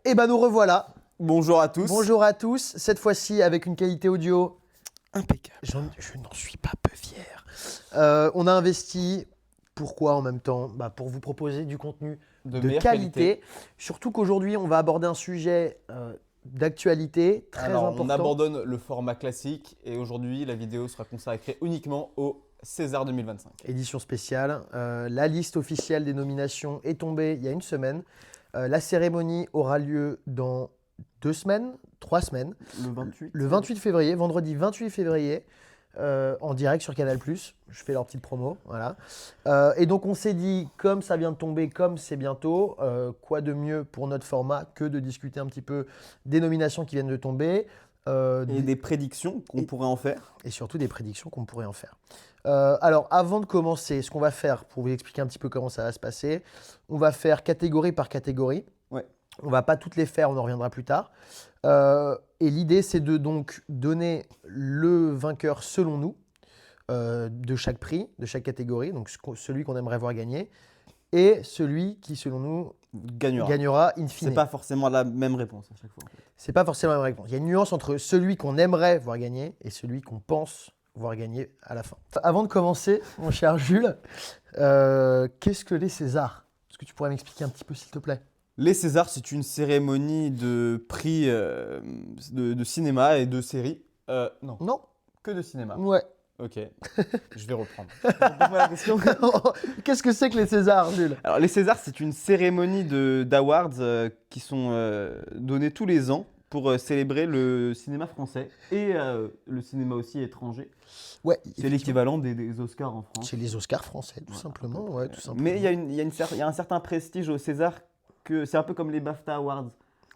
Et ben nous revoilà. Bonjour à tous. Bonjour à tous. Cette fois-ci avec une qualité audio Impeccable. je n'en suis pas peu fier. On a investi. Pourquoi en même temps? Pour vous proposer du contenu de meilleure qualité. Surtout qu'aujourd'hui, on va aborder un sujet d'actualité très Alors, important. on abandonne le format classique et aujourd'hui, la vidéo sera consacrée uniquement au César 2025. Édition spéciale. La liste officielle des nominations est tombée il y a une semaine. La cérémonie aura lieu dans 2 semaines, 3 semaines. Le 28. Le 28 février, vendredi 28 février, en direct sur Canal+. Je fais leur petite promo, voilà. Et donc on s'est dit, comme ça vient de tomber, comme c'est bientôt, quoi de mieux pour notre format que de discuter un petit peu des nominations qui viennent de tomber. Et des prédictions qu'on pourrait en faire. Et surtout des prédictions qu'on pourrait en faire. Alors, avant de commencer, ce qu'on va faire, pour vous expliquer un petit peu comment ça va se passer, on va faire catégorie par catégorie. Ouais. On ne va pas toutes les faire, on en reviendra plus tard. Et l'idée, c'est de donc donner le vainqueur selon nous de chaque prix, de chaque catégorie, donc celui qu'on aimerait voir gagner, et celui qui, selon nous, gagnera in fine. C'est pas forcément la même réponse à chaque fois. En fait. C'est pas forcément la même réponse. Il y a une nuance entre celui qu'on aimerait voir gagner et celui qu'on pense voir gagner à la fin. Avant de commencer, mon cher Jules, qu'est-ce que les Césars? Est-ce que tu pourrais m'expliquer un petit peu, s'il te plaît? Les Césars, c'est une cérémonie de prix de cinéma et de séries. Non, Non? que de cinéma. Ouais. Ok, je vais reprendre. Pose-moi la question. Qu'est-ce que c'est que les Césars, Jules? Alors, les Césars, c'est une cérémonie d'awards qui sont donnés tous les ans pour célébrer le cinéma français et le cinéma aussi étranger. Ouais. C'est l'équivalent des Oscars en France. C'est les Oscars français, tout simplement. Ouais, tout simplement. Mais il y a un certain prestige aux Césars que c'est un peu comme les BAFTA Awards.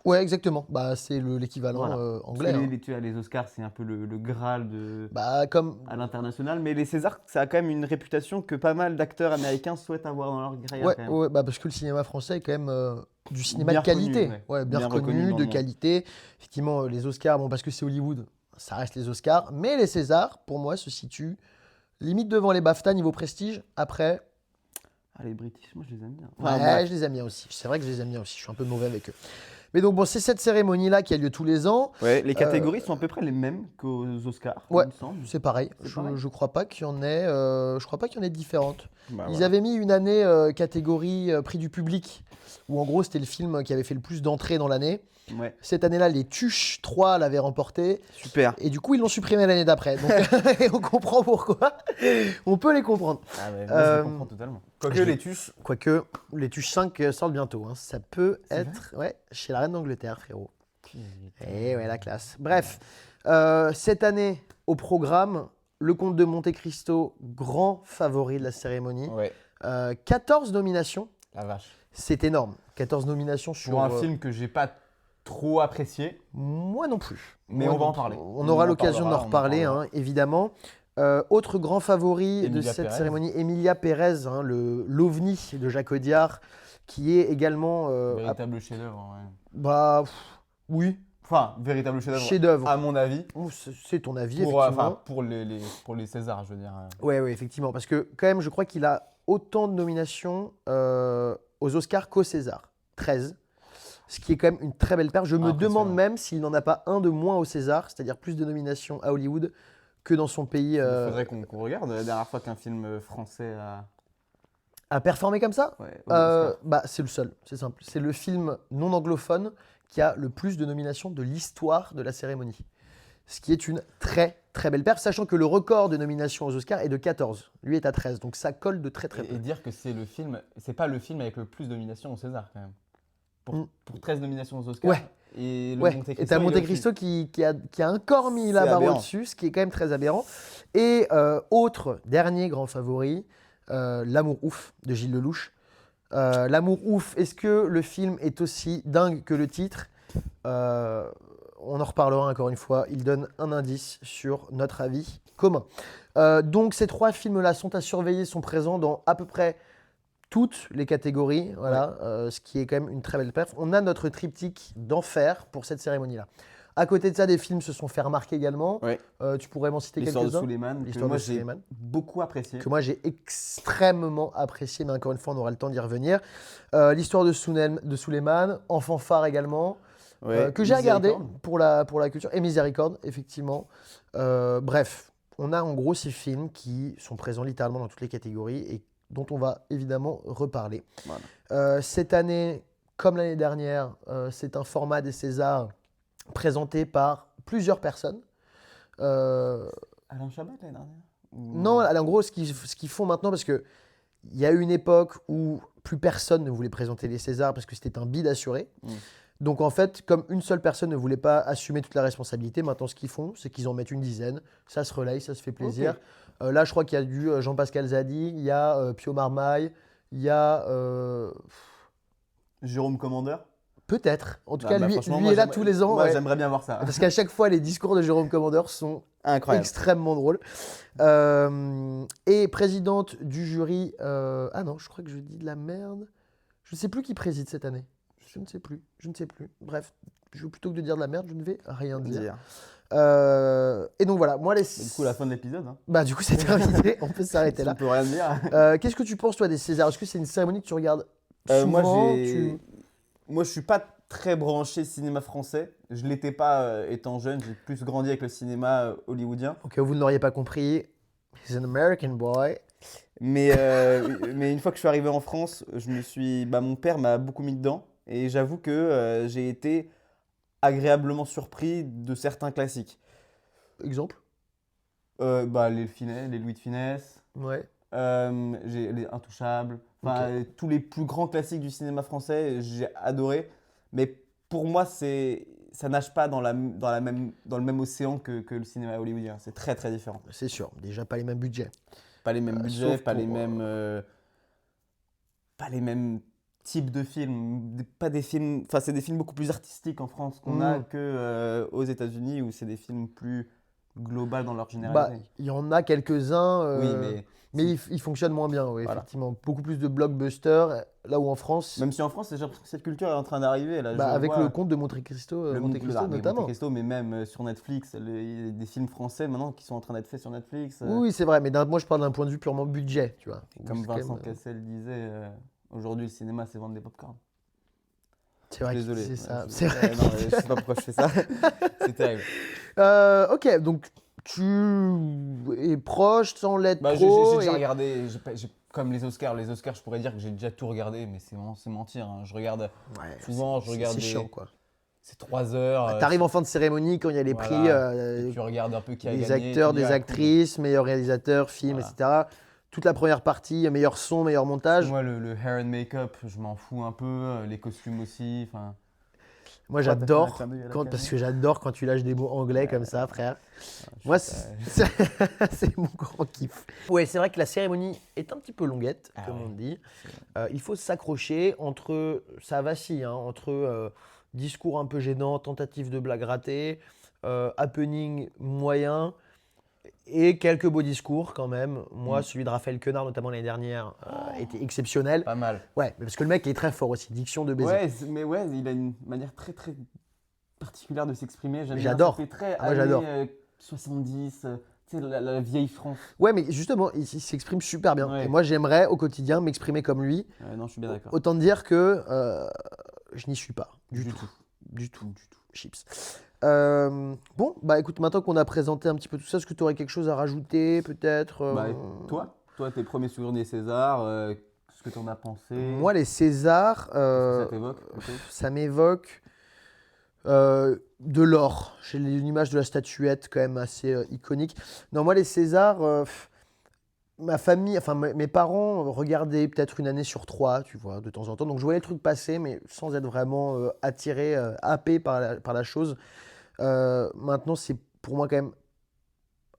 Ouais, exactement. C'est l'équivalent Voilà. anglais. Parce que tu as les Oscars, c'est un peu le Graal à l'international. Mais les Césars, ça a quand même une réputation que pas mal d'acteurs américains souhaitent avoir dans leur carrière. Ouais, quand même. ouais, parce que le cinéma français est quand même du cinéma Bien de qualité. reconnu, Ouais, bien reconnu reconnu, dans de le monde. qualité. Effectivement, les Oscars, parce que c'est Hollywood, ça reste les Oscars. Mais les Césars, pour moi, se situent limite devant les BAFTA niveau prestige. Après, Les British, moi je les aime bien. ouais, je les aime bien aussi. C'est vrai que je les aime bien aussi. Je suis un peu mauvais avec eux. Mais donc, c'est cette cérémonie-là qui a lieu tous les ans. Ouais, les catégories sont à peu près les mêmes qu'aux Oscars, Ouais, il me semble. c'est pareil. C'est pareil. Je crois pas qu'il y en ait. Je crois pas qu'il y en ait différentes. Ils Voilà. avaient mis une année catégorie prix du public, où en gros c'était le film qui avait fait le plus d'entrées dans l'année. Ouais, Cette année-là, les Tuches 3 l'avaient remporté. super. Et du coup, ils l'ont supprimé l'année d'après. Donc, on comprend pourquoi. On peut les comprendre. Ah ouais, moi, je les comprends totalement. Quoique je- les Tuches, Quoique, les Tuches 5 sortent bientôt. Hein. Ça peut C'est être chez la reine d'Angleterre, frérot. Eh ouais, la classe. Bref, cette année, au programme, le Comte de Monte-Cristo, grand favori de la cérémonie. ouais, 14 nominations, la vache. c'est énorme. 14 nominations sur Pour un film que j'ai pas trop apprécié. Moi non plus. Mais Moi on va non en plus. parler. On aura l'occasion d'en reparler, parlera. évidemment. Autre grand favori de Emilia cette Pérez. cérémonie, Emilia Pérez, l'OVNI de Jacques Audiard, qui est également... Véritable chef-d'œuvre, oui, Enfin, véritable chef-d'œuvre, chef-d'œuvre. à mon avis. C'est ton avis, Pour, effectivement. pour les Césars, je veux dire. Ouais, effectivement. Parce que, quand même, je crois qu'il a autant de nominations aux Oscars qu'aux Césars. 13. Ce qui est quand même une très belle perf. Je me Impressionnant. demande même s'il n'en a pas un de moins aux Césars, c'est-à-dire plus de nominations à Hollywood que dans son pays. Il faudrait qu'on regarde la dernière fois qu'un film français A performé comme ça aux Oscars. C'est le seul, c'est simple. C'est le film non anglophone qui a le plus de nominations de l'histoire de la cérémonie. Ce qui est une très très belle perf, sachant que le record de nominations aux Oscars est de 14. Lui est à 13, donc ça colle de très très peu. Et dire que c'est c'est pas le film avec le plus de nominations au César quand même. Pour 13 nominations aux Oscars. Ouais. Et le Ouais, Monte et Cristo, t'as il est Monte au-dessus. Cristo qui a encore mis la C'est barre aberrant. au-dessus, ce qui est quand même très aberrant. Et autre, dernier grand favori, L'amour ouf de Gilles Lelouch. L'amour ouf, est-ce que le film est aussi dingue que le titre? On en reparlera encore une fois. Il donne un indice sur notre avis commun. Donc ces 3 films-là sont à surveiller, sont présents dans à peu près toutes les catégories, voilà, ce qui est quand même une très belle perf. On a notre triptyque d'enfer pour cette cérémonie-là. À côté de ça, des films se sont fait remarquer également. Ouais. Tu pourrais m'en citer L'histoire de quelques-uns? Suleiman, que L'histoire moi de j'ai Suleiman. beaucoup apprécié. Que moi j'ai extrêmement apprécié, mais encore une fois, on aura le temps d'y revenir. L'histoire de Suleiman, Enfant phare également, Ouais, que j'ai regardé Miséricorde. pour la culture, et Miséricorde, effectivement. Bref, on a en gros ces films qui sont présents littéralement dans toutes les catégories et dont on va évidemment reparler. Voilà. Cette année, comme l'année dernière, c'est un format des Césars présenté par plusieurs personnes. Alain Chabat l'année dernière Non, en gros, ce qu'ils font maintenant, parce qu'il y a eu une époque où plus personne ne voulait présenter les Césars parce que c'était un bid assuré. Donc en fait, comme une seule personne ne voulait pas assumer toute la responsabilité, maintenant ce qu'ils font, c'est qu'ils en mettent une dizaine. Ça se relaye, ça se fait plaisir. Là, je crois qu'il y a du Jean-Pascal Zadi, il y a Pio Marmaille, il y a... Jérôme Commandeur. Peut-être. En tout Ah, cas, bah, lui franchement, est moi, là tous les ans. Moi, ouais. j'aimerais bien voir ça. Parce qu'à chaque fois, les discours de Jérôme Commandeur sont Incroyable. extrêmement drôles. Et présidente du jury... Ah non, je crois que je dis de la merde. Je ne sais plus qui préside cette année. Je ne sais plus. Bref, plutôt que de dire de la merde, je ne vais rien dire. Et donc voilà, moi les... Du coup, la fin de l'épisode. Hein. Bah du coup, c'est terminé. On peut s'arrêter là. On peut rien dire. Qu'est-ce que tu penses, toi, des Césars? Est-ce que c'est une cérémonie que tu regardes Moi, souvent moi, je suis pas très branché cinéma français. Je l'étais pas étant jeune. J'ai plus grandi avec le cinéma hollywoodien. Ok, vous ne l'auriez pas compris. He's an American boy. Mais une fois que je suis arrivé en France, mon père m'a beaucoup mis dedans. Et j'avoue que j'ai été agréablement surpris de certains classiques. Exemple? Les Louis de Funès, Ouais. j'ai les Intouchables, enfin, tous les plus grands classiques du cinéma français, j'ai adoré. Mais pour moi, ça nage pas dans le même océan que le cinéma hollywoodien. C'est très très différent. C'est sûr. Déjà, pas les mêmes budgets. Pas les mêmes budgets, sauf pas pour, les mêmes types de films. Pas des films. Enfin, c'est des films beaucoup plus artistiques en France qu'on a que aux États-Unis où c'est des films plus globaux dans leur Bah, généralité. il y en a quelques-uns, Oui, mais ils fonctionnent moins bien, oui, Voilà. effectivement. Beaucoup plus de blockbusters, là où en France, Même si en France, j'ai l'impression que cette culture est en train d'arriver. Là, avec le conte de Monte Cristo, notamment. Monte Cristo, mais même sur Netflix, il y a des films français maintenant qui sont en train d'être faits sur Netflix. Oui, c'est vrai, mais moi je parle d'un point de vue purement budget, tu vois. Comme C'est quand Vincent même, Cassel disait, aujourd'hui le cinéma c'est vendre des pop-corn. c'est vrai que Désolé. c'est ça. Ouais, C'est vrai. non, je sais pas pourquoi je fais ça. C'est terrible. Ok, donc tu es proche sans l'être J'ai trop. déjà et- regardé, comme les Oscars. Les Oscars, je pourrais dire que j'ai déjà tout regardé, mais c'est mentir. Hein. Je regarde Ouais, souvent, c'est chiant, quoi. C'est 3 heures. T'arrives en fin de cérémonie quand il y a les voilà, prix, et tu regardes un peu qui a des gagné. acteurs, tu dis, des ah, actrices, meilleurs réalisateurs, films, Voilà. etc. Toute la première partie, meilleur son, meilleur cool. montage. Moi, le hair and make-up, je m'en fous un peu. Les costumes aussi. Enfin, Moi, Pourquoi t'as fait un j'adore clin d'œil à la parce caméra que j'adore quand tu lâches des mots anglais comme ça, frère. Moi, c'est mon grand kiff. Ouais, c'est vrai que la cérémonie est un petit peu longuette, Ah comme ouais. on dit. Il faut s'accrocher entre, ça vacille, hein, entre discours un peu gênants, tentatives de blagues ratées, happening moyen et quelques beaux discours quand même. Moi, celui de Raphaël Quenard, notamment l'année dernière, était exceptionnel. Pas mal. Ouais, mais parce que le mec est très fort aussi, diction de baiser. Ouais, il a une manière très très particulière de s'exprimer. J'aime bien, J'adore. ça fait très Ah, moi, j'adore. années 70, tu sais, la vieille France. Ouais, mais justement, il s'exprime super bien. Ouais. Et moi, j'aimerais au quotidien m'exprimer comme lui. Non, je suis bien d'accord. Autant dire que je n'y suis pas. Du tout. Du tout. Chips. Bon, bah écoute, maintenant qu'on a présenté un petit peu tout ça, est-ce que tu aurais quelque chose à rajouter, peut-être Toi, tes premiers souvenirs des Césars, ce que tu en as pensé. Moi, les Césars, Qu'est-ce que ça t'évoque plutôt ça m'évoque de l'or. J'ai une image de la statuette quand même assez iconique. Non, moi, les Césars, ma famille, enfin mes parents regardaient peut-être une année sur 3, tu vois, de temps en temps. Donc je voyais le truc passer, mais sans être vraiment attiré, happé par la chose. Maintenant, c'est pour moi quand même,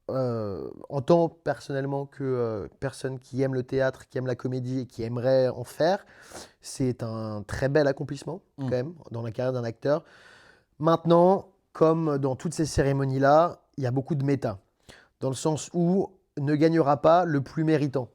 en tant personnellement que personne qui aime le théâtre, qui aime la comédie et qui aimerait en faire, c'est un très bel accomplissement quand même dans la carrière d'un acteur. Maintenant, comme dans toutes ces cérémonies-là, il y a beaucoup de méta, dans le sens où ne gagnera pas le plus méritant.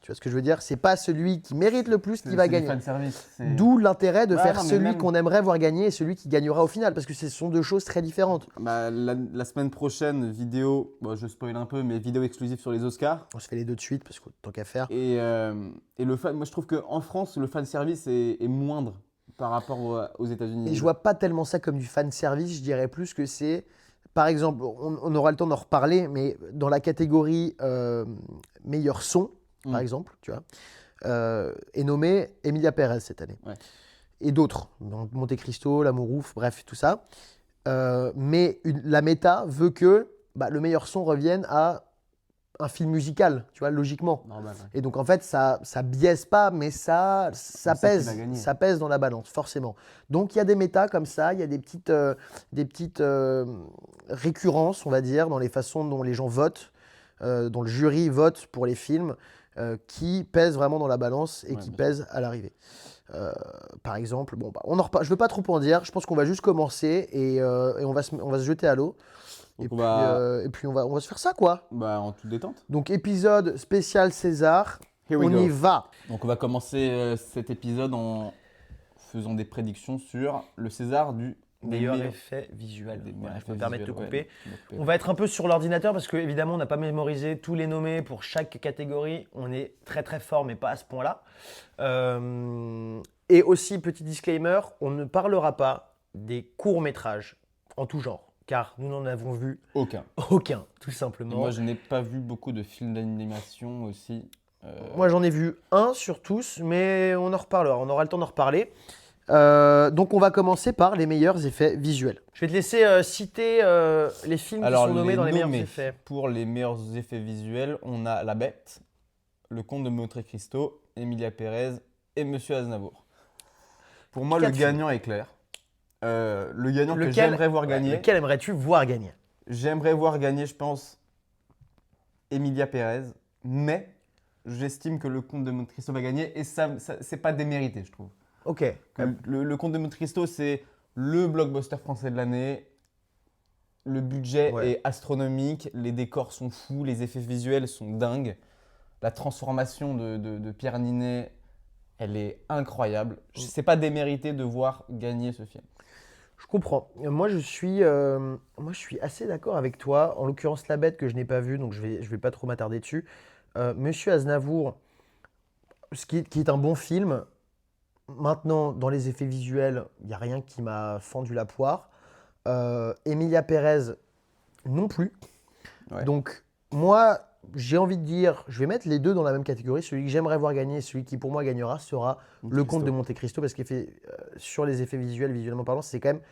Tu vois ce que je veux dire? C'est pas celui qui mérite le plus qui va C'est du gagner. fanservice, D'où l'intérêt de Ouais, faire non, mais celui même- qu'on aimerait voir gagner et celui qui gagnera au final, parce que ce sont deux choses très différentes. Bah, la semaine prochaine, vidéo, bon, je spoil un peu, mais vidéo exclusive sur les Oscars. On se fait les deux de suite, parce que tant qu'à faire. Et le fan, moi je trouve qu'en France, le fan service est moindre par rapport aux États-Unis. Et je vois pas tellement ça comme du fan service, je dirais plus que c'est, par exemple, on aura le temps d'en reparler, mais dans la catégorie meilleur son, par exemple, tu vois, est nommé Emilia Pérez cette année. Ouais. Et d'autres, donc Monte Cristo, L'Amour ouf, bref, tout ça. Mais la méta veut que le meilleur son revienne à un film musical, tu vois, logiquement. Normal, ouais. Et donc en fait, ça biaise pas, mais ça ça qui pèse, va gagner. ça pèse dans la balance, forcément. Donc il y a des méta comme ça, il y a des petites récurrences, on va dire, dans les façons dont les gens votent, dont le jury vote pour les films, qui pèsent vraiment dans la balance et Ouais, qui bien pèsent à l'arrivée. Par exemple, bon, je ne veux pas trop en dire, je pense qu'on va juste commencer et on va se jeter à l'eau. Donc Et puis on va se faire ça, quoi. bah, en toute détente. Donc épisode spécial César, Here we on go. y va. Donc on va commencer cet épisode en faisant des prédictions sur le César du Meilleur effet visuel. des Ouais, meilleurs je effets me permets de te visuels, couper. ouais, tu m'as coupé. On va être un peu sur l'ordinateur parce qu'évidemment, on n'a pas mémorisé tous les nommés pour chaque catégorie. On est très très fort, mais pas à ce point-là. Et aussi, petit disclaimer, on ne parlera pas des courts-métrages en tout genre, car nous n'en avons vu Aucun. aucun, tout Et simplement. moi, je n'ai pas vu beaucoup de films d'animation aussi. Moi j'en ai vu un sur tous, mais on en reparlera, on aura le temps d'en reparler. Donc on va commencer par les meilleurs effets visuels. Je vais te laisser citer les films qui sont nommés dans les meilleurs effets. Pour les meilleurs effets visuels, on a La Bête, Le Comte de Monte Cristo, Emilia Pérez et Monsieur Aznavour. Pour moi, le Quatre gagnant est clair. Le gagnant que Lequel- j'aimerais voir gagner, Lequel aimerais-tu voir gagner? j'aimerais voir gagner, je pense, Emilia Pérez, mais j'estime que Le Comte de Monte Cristo va gagner et ça c'est pas démérité, je trouve. Ok. Le Comte de Monte Cristo, c'est le blockbuster français de l'année. Le budget Ouais. est astronomique, les décors sont fous, les effets visuels sont dingues. La transformation de Pierre Ninet, elle est incroyable. C'est pas démérité de voir gagner ce film. Je comprends. Moi je suis assez d'accord avec toi. En l'occurrence La Bête que je n'ai pas vu, donc je vais pas trop m'attarder dessus. Monsieur Aznavour, qui est un bon film. Maintenant, dans les effets visuels, il n'y a rien qui m'a fendu la poire. Emilia Pérez, non plus. Ouais. Donc, moi, j'ai envie de dire, je vais mettre les deux dans la même catégorie. Celui que j'aimerais voir gagner, celui qui pour moi gagnera, sera Le Comte de Monte Cristo, parce qu'il fait, sur les effets visuels, visuellement parlant, c'est quand même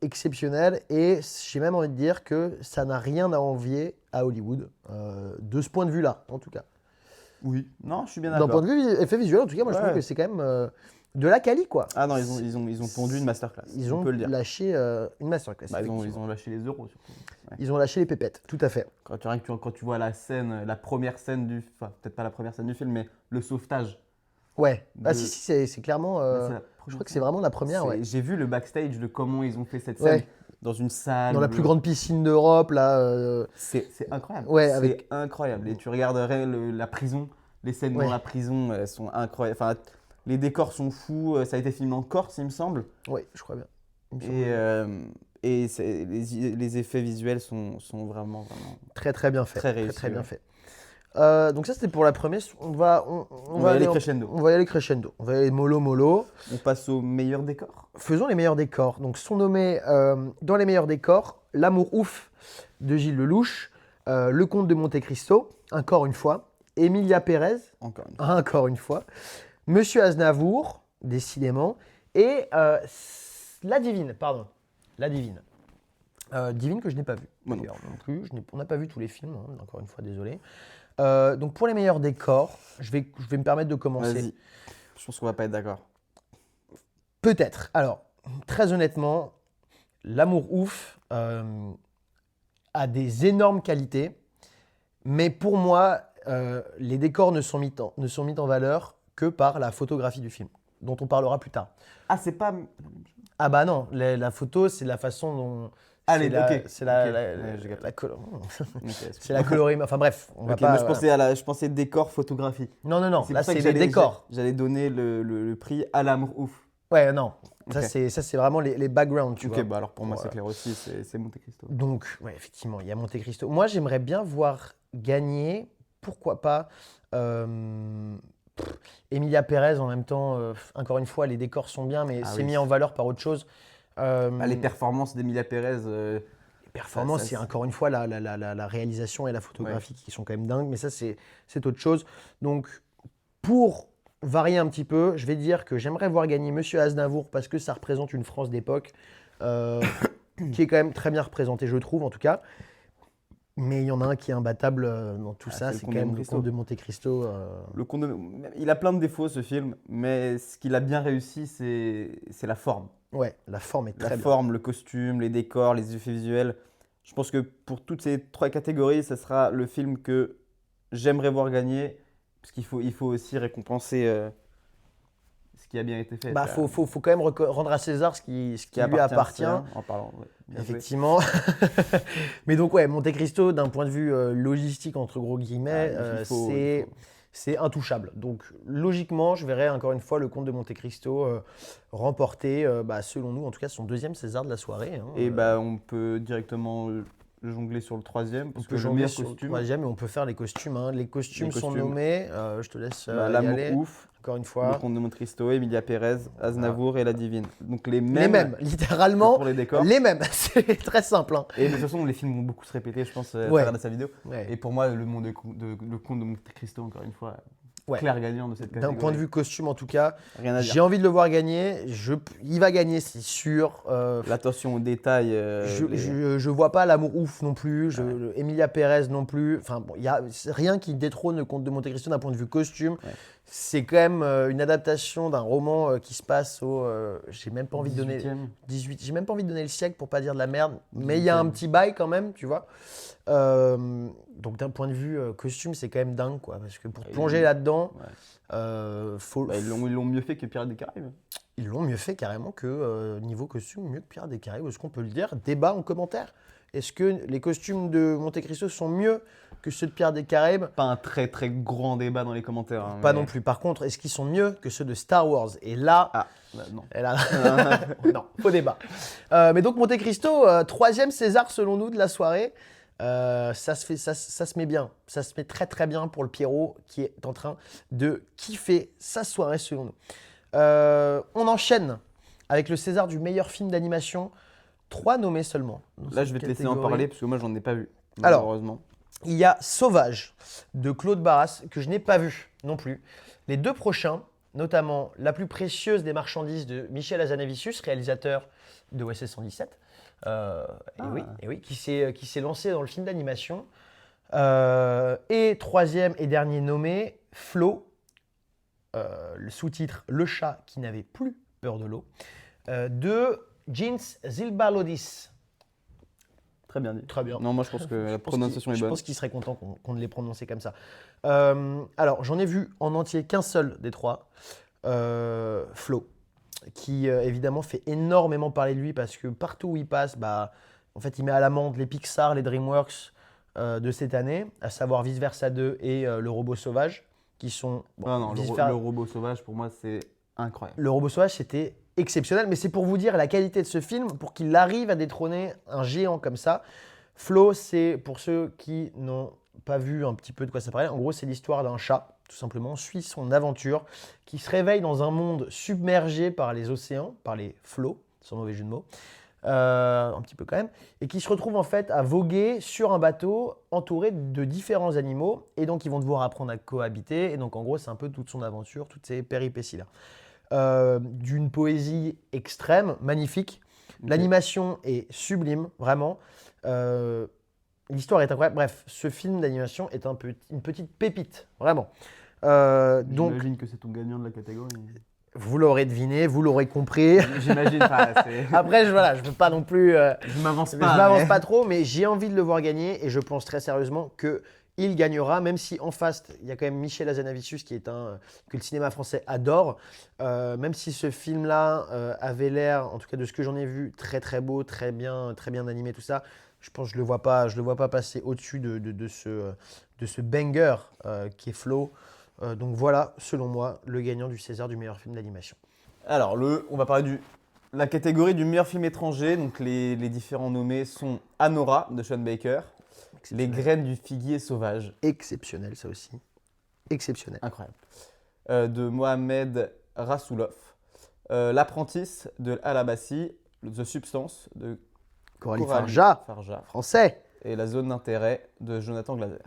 exceptionnel. Et j'ai même envie de dire que ça n'a rien à envier à Hollywood, de ce point de vue-là, en tout cas. Oui. Non, je suis bien D'un d'accord. point de vue effet visuel, en tout cas, moi je Ouais. trouve que c'est quand même de la quali, quoi. Ah non, ils ont pondu une masterclass. Ils on ont peut le dire. lâché une masterclass. Bah, ils effectivement. ont lâché les euros surtout. Ouais. Ils ont lâché les pépettes, tout à fait. Quand tu vois la scène, la première scène du, enfin peut-être pas la première scène du film, mais le sauvetage. Ouais. Ah De- si, c'est clairement. Bah, c'est la Je crois première que c'est scène. vraiment la première, C'est- ouais. J'ai vu le backstage de comment ils ont fait cette scène Ouais. dans une salle. Dans la plus grande piscine d'Europe, là. C'est incroyable. Ouais, c'est avec- incroyable. Et tu regarderais la prison, les scènes Ouais. dans la prison, elles sont incroyables. Enfin, les décors sont fous. Ça a été filmé en Corse, il me semble. Ouais, je crois bien. Il me semble. Et les effets visuels sont vraiment. Très très bien fait. Très réussi, Très bien ouais. fait. Donc ça c'était pour la première. On va va aller en- crescendo. On va y aller crescendo. On va y aller mollo mollo. On passe au meilleur décor. Faisons les meilleurs décors. Donc sont nommés dans les meilleurs décors L'Amour ouf de Gilles Lelouch, Le Comte de Monte Cristo, encore une fois, Emilia Pérez, Encore une encore une fois, Monsieur Aznavour, décidément, et La Divine, pardon. La Divine. Divine que je n'ai pas vu. Moi non d'ailleurs, non plus. On n'a pas vu tous les films, hein, encore une fois, désolé. Donc pour les meilleurs décors, je vais me permettre de commencer. Vas-y. Je pense qu'on va pas être d'accord. Peut-être. Alors, très honnêtement, L'Amour ouf a des énormes qualités, mais pour moi, les décors ne sont mis en valeur que par la photographie du film, dont on parlera plus tard. Ah, c'est pas. Ah bah non, la photo, c'est la façon dont Allez, c'est la, ok. c'est la, Ok. la- Ouais, j'ai capté. la colo- Ok, c'est la colorie. Enfin bref, on va Ok, pas. moi, je pensais décor, photographie. Non, non, non. C'est Là, pour ça c'est que les décors. J'allais donner le prix à l'amour ouf. Ouais, non. Ok. Ça, c'est vraiment les backgrounds, tu Ok, vois. bah alors pour moi, Pour, c'est clair aussi, c'est Monte Cristo. Donc, ouais, effectivement, il y a Monte Cristo. Moi, j'aimerais bien voir gagner, pourquoi pas, Emilia Pérez en même temps. Encore une fois, les décors sont bien, mais Ah c'est oui. mis en valeur par autre chose. Bah, les performances d'Emilia Pérez, Les performances, ça, c'est c'est- encore une fois la réalisation et la photographie qui sont quand même dingues, mais ça, c'est autre chose. Donc, pour varier un petit peu, je vais dire que j'aimerais voir gagner Monsieur Aznavour parce que ça représente une France d'époque euh, qui est quand même très bien représentée, je trouve, en tout cas. Mais il y en a un qui est imbattable dans tout ça, c'est le c'est Comte quand de même Monte le Cristo. Comte de Monte Cristo. le Comte de- il a plein de défauts ce film, mais ce qu'il a bien réussi, c'est la forme. Ouais, la forme est La très bien. forme, le costume, les décors, les effets visuels. Je pense que pour toutes ces trois catégories, ce sera le film que j'aimerais voir gagner, parce il faut aussi récompenser ce qui a bien été fait. Bah, tu vois. faut quand même rendre à César ce qui lui appartient. César, en parlant, ouais, bien joué. Effectivement. Mais donc, ouais, Monte Cristo, d'un point de vue logistique, entre gros guillemets, Ah, il faut- c'est intouchable. Donc, logiquement, je verrais encore une fois le Comte de Monte Cristo remporter, selon nous, en tout cas, son deuxième César de la soirée. Hein. Et bah, on peut directement jongler sur le troisième, On parce peut que le jongler meilleur sur le costume, troisième et on peut faire les costumes. Hein. Les costumes sont costumes. nommés. Je te laisse bah, y L'amour aller. ouf, Encore une le fois. Comte de Monte Cristo, Emilia Pérez, Aznavour et La Divine. Donc les mêmes, Les mêmes, que littéralement. pour les décors. Les mêmes. C'est très simple. Hein. Et de toute façon, les films vont beaucoup se répéter, je pense, à Ouais. travers sa vidéo. Ouais. Et pour moi, le Comte de Monte Cristo, encore une fois, Ouais. clair gagnant de cette D'un catégorie. point de vue costume, en tout cas, Rien à dire. j'ai envie de le voir gagner. Il va gagner, c'est sûr. L'attention aux détails. Je vois pas l'amour ouf non plus. Emilia Pérez non plus. Enfin, bon, il y a rien qui détrône le Comte de Monte Cristo d'un point de vue costume. Ouais. C'est quand même une adaptation d'un roman qui se passe au. J'ai même pas envie de donner 18e. 18. J'ai même pas envie de donner le siècle pour pas dire de la merde. Mais il y a un 18e. petit bail quand même, tu vois. Donc d'un point de vue costume, c'est quand même dingue, quoi. Parce que pour te Et plonger ils- là-dedans, ouais. faut. Bah, ils l'ont mieux fait que Pirates des Caraïbes. Ils l'ont mieux fait carrément que niveau costume, mieux que Pirates des Caraïbes. Est-ce qu'on peut le dire? Débat en commentaire. Est-ce que les costumes de Monte Cristo sont mieux que ceux de Pirates des Caraïbes? Pas un très très grand débat dans les commentaires. Hein, Pas mais- non plus. Par contre, est-ce qu'ils sont mieux que ceux de Star Wars? Et là, Ah, bah, non. et là- non, faux débat. Mais donc Monte Cristo, troisième César selon nous de la soirée. Ça se met bien. Ça se met très très bien pour le Pierrot qui est en train de kiffer sa soirée selon nous. On enchaîne avec le César du meilleur film d'animation. 3 nommés seulement. dans Là, cette je vais te laisser en catégorie. parler parce que moi, j'en ai pas vu. Alors, Malheureusement. Il y a Sauvage de Claude Barras que je n'ai pas vu non plus. Les deux prochains, notamment La plus précieuse des marchandises de Michel Hazanavicius, réalisateur de OSS 117. Et oui, qui s'est lancé dans le film d'animation. Et troisième et dernier nommé, Flo, le sous-titre Le chat qui n'avait plus peur de l'eau, de Jeans Zilbalodis. Très bien dit. Très bien. Non, moi, je pense que la prononciation est Je bonne. pense qu'il serait content qu'on ne l'ait prononcé comme ça. Alors, j'en ai vu en entier qu'un seul des trois, Flo, qui évidemment fait énormément parler de lui parce que partout où il passe, en fait, il met à l'amende les Pixar, les DreamWorks de cette année, à savoir Vice Versa 2 et Le Robot Sauvage, qui sont... bon, Ah non, Vice le Ver- robot sauvage, pour moi, c'est incroyable. Le Robot Sauvage, c'était exceptionnel, mais c'est pour vous dire la qualité de ce film, pour qu'il arrive à détrôner un géant comme ça. Flo, c'est pour ceux qui n'ont pas vu un petit peu de quoi ça parlait. En gros, c'est l'histoire d'un chat, tout simplement. On suit son aventure, qui se réveille dans un monde submergé par les océans, par les flots, sans mauvais jeu de mots, un petit peu quand même, et qui se retrouve en fait à voguer sur un bateau entouré de différents animaux, et donc ils vont devoir apprendre à cohabiter. Et donc en gros, c'est un peu toute son aventure, toutes ces péripéties-là. D'une poésie extrême, magnifique. Ok. L'animation est sublime, vraiment. L'histoire est incroyable. Bref, ce film d'animation est une petite pépite, vraiment. Donc, J'imagine que c'est ton gagnant de la catégorie. vous l'aurez deviné, vous l'aurez compris. J'imagine pas. Après, je ne veux pas non plus... Je m'avance je pas. m'avance mais- pas trop, mais j'ai envie de le voir gagner et je pense très sérieusement que il gagnera, même si en face, il y a quand même Michel Hazanavicius que le cinéma français adore. Même si ce film-là avait l'air, en tout cas de ce que j'en ai vu, très très beau, très bien animé, tout ça, je pense que je le vois pas passer au-dessus de ce banger qui est Flow. Donc voilà, selon moi, le gagnant du César du meilleur film d'animation. Alors, on va parler de la catégorie du meilleur film étranger. Donc, les différents nommés sont Anora de Sean Baker, Les graines du figuier sauvage. Exceptionnel, ça aussi. Exceptionnel. Incroyable. De Mohamed Rassoulov. L'apprentice de Al-Abbasi, The Substance de Coralie Farja, français. Et La zone d'intérêt de Jonathan Glaser.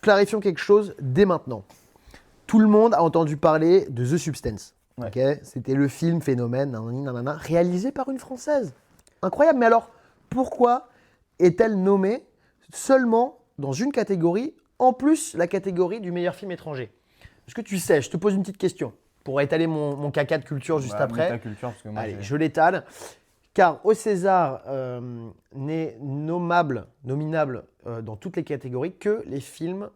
Clarifions quelque chose dès maintenant. Tout le monde a entendu parler de The Substance. Ouais. Okay, c'était le film phénomène nanana, réalisé par une Française. Incroyable, mais alors pourquoi est-elle nommée seulement dans une catégorie, en plus la catégorie du meilleur film étranger? Est-ce que tu sais, je te pose une petite question pour étaler mon caca de culture juste après. Ta culture, parce que moi, Allez, je l'étale. Car au César n'est nominable dans toutes les catégories que les films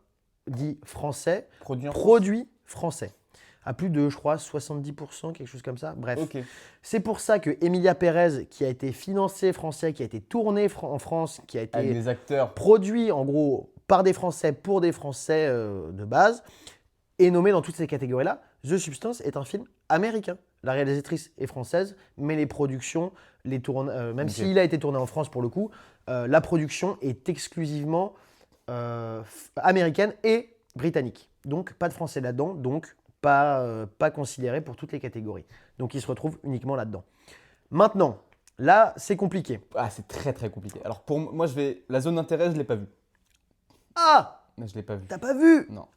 dits français, produits français. À plus de, je crois, 70%, quelque chose comme ça. Bref, Ok. C'est pour ça que Emilia Pérez, qui a été financé français, qui a été tourné en France, qui a été Avec des acteurs. produit en gros par des Français pour des Français de base, est nommé dans toutes ces catégories-là. The Substance est un film américain. La réalisatrice est française, mais les productions, même s'il a été tourné en France pour le coup, la production est exclusivement américaine et britannique. Donc pas de français là-dedans, donc pas considéré pour toutes les catégories. Donc il se retrouve uniquement là-dedans. Maintenant, là c'est compliqué. Ah, c'est très très compliqué. Alors pour moi, la zone d'intérêt, je ne l'ai pas vue. Ah, Mais je l'ai pas vue. t'as pas vu? Non.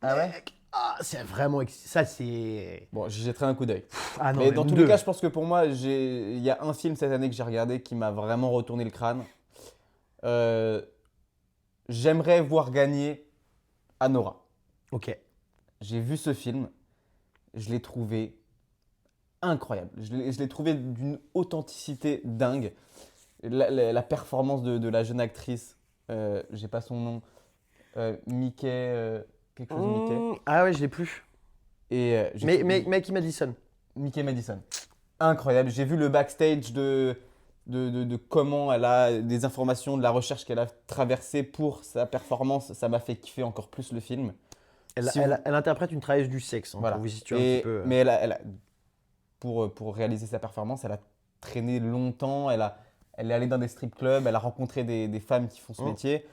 Ah ouais? Ah, c'est vraiment... Ça c'est... Bon, j'y jetterai un coup d'œil. Ah non, Mais dans tous deux. les cas, je pense que pour moi, il y a un film cette année que j'ai regardé qui m'a vraiment retourné le crâne. J'aimerais voir gagner Anora. Ok. J'ai vu ce film, je l'ai trouvé incroyable. Je l'ai trouvé d'une authenticité dingue. La performance de la jeune actrice, j'ai pas son nom, Mickey, quelque chose Mickey. Ah ouais, je l'ai plus. Et, Maggie Madison. Mickey Madison. Incroyable. J'ai vu le backstage de comment elle a des informations, de la recherche qu'elle a traversée pour sa performance. Ça m'a fait kiffer encore plus le film. Elle interprète une travailleuse du sexe, hein, Voilà. pour vous situer un petit peu. Mais pour réaliser sa performance, elle a traîné longtemps, elle est allée dans des strip clubs, elle a rencontré des femmes qui font ce métier.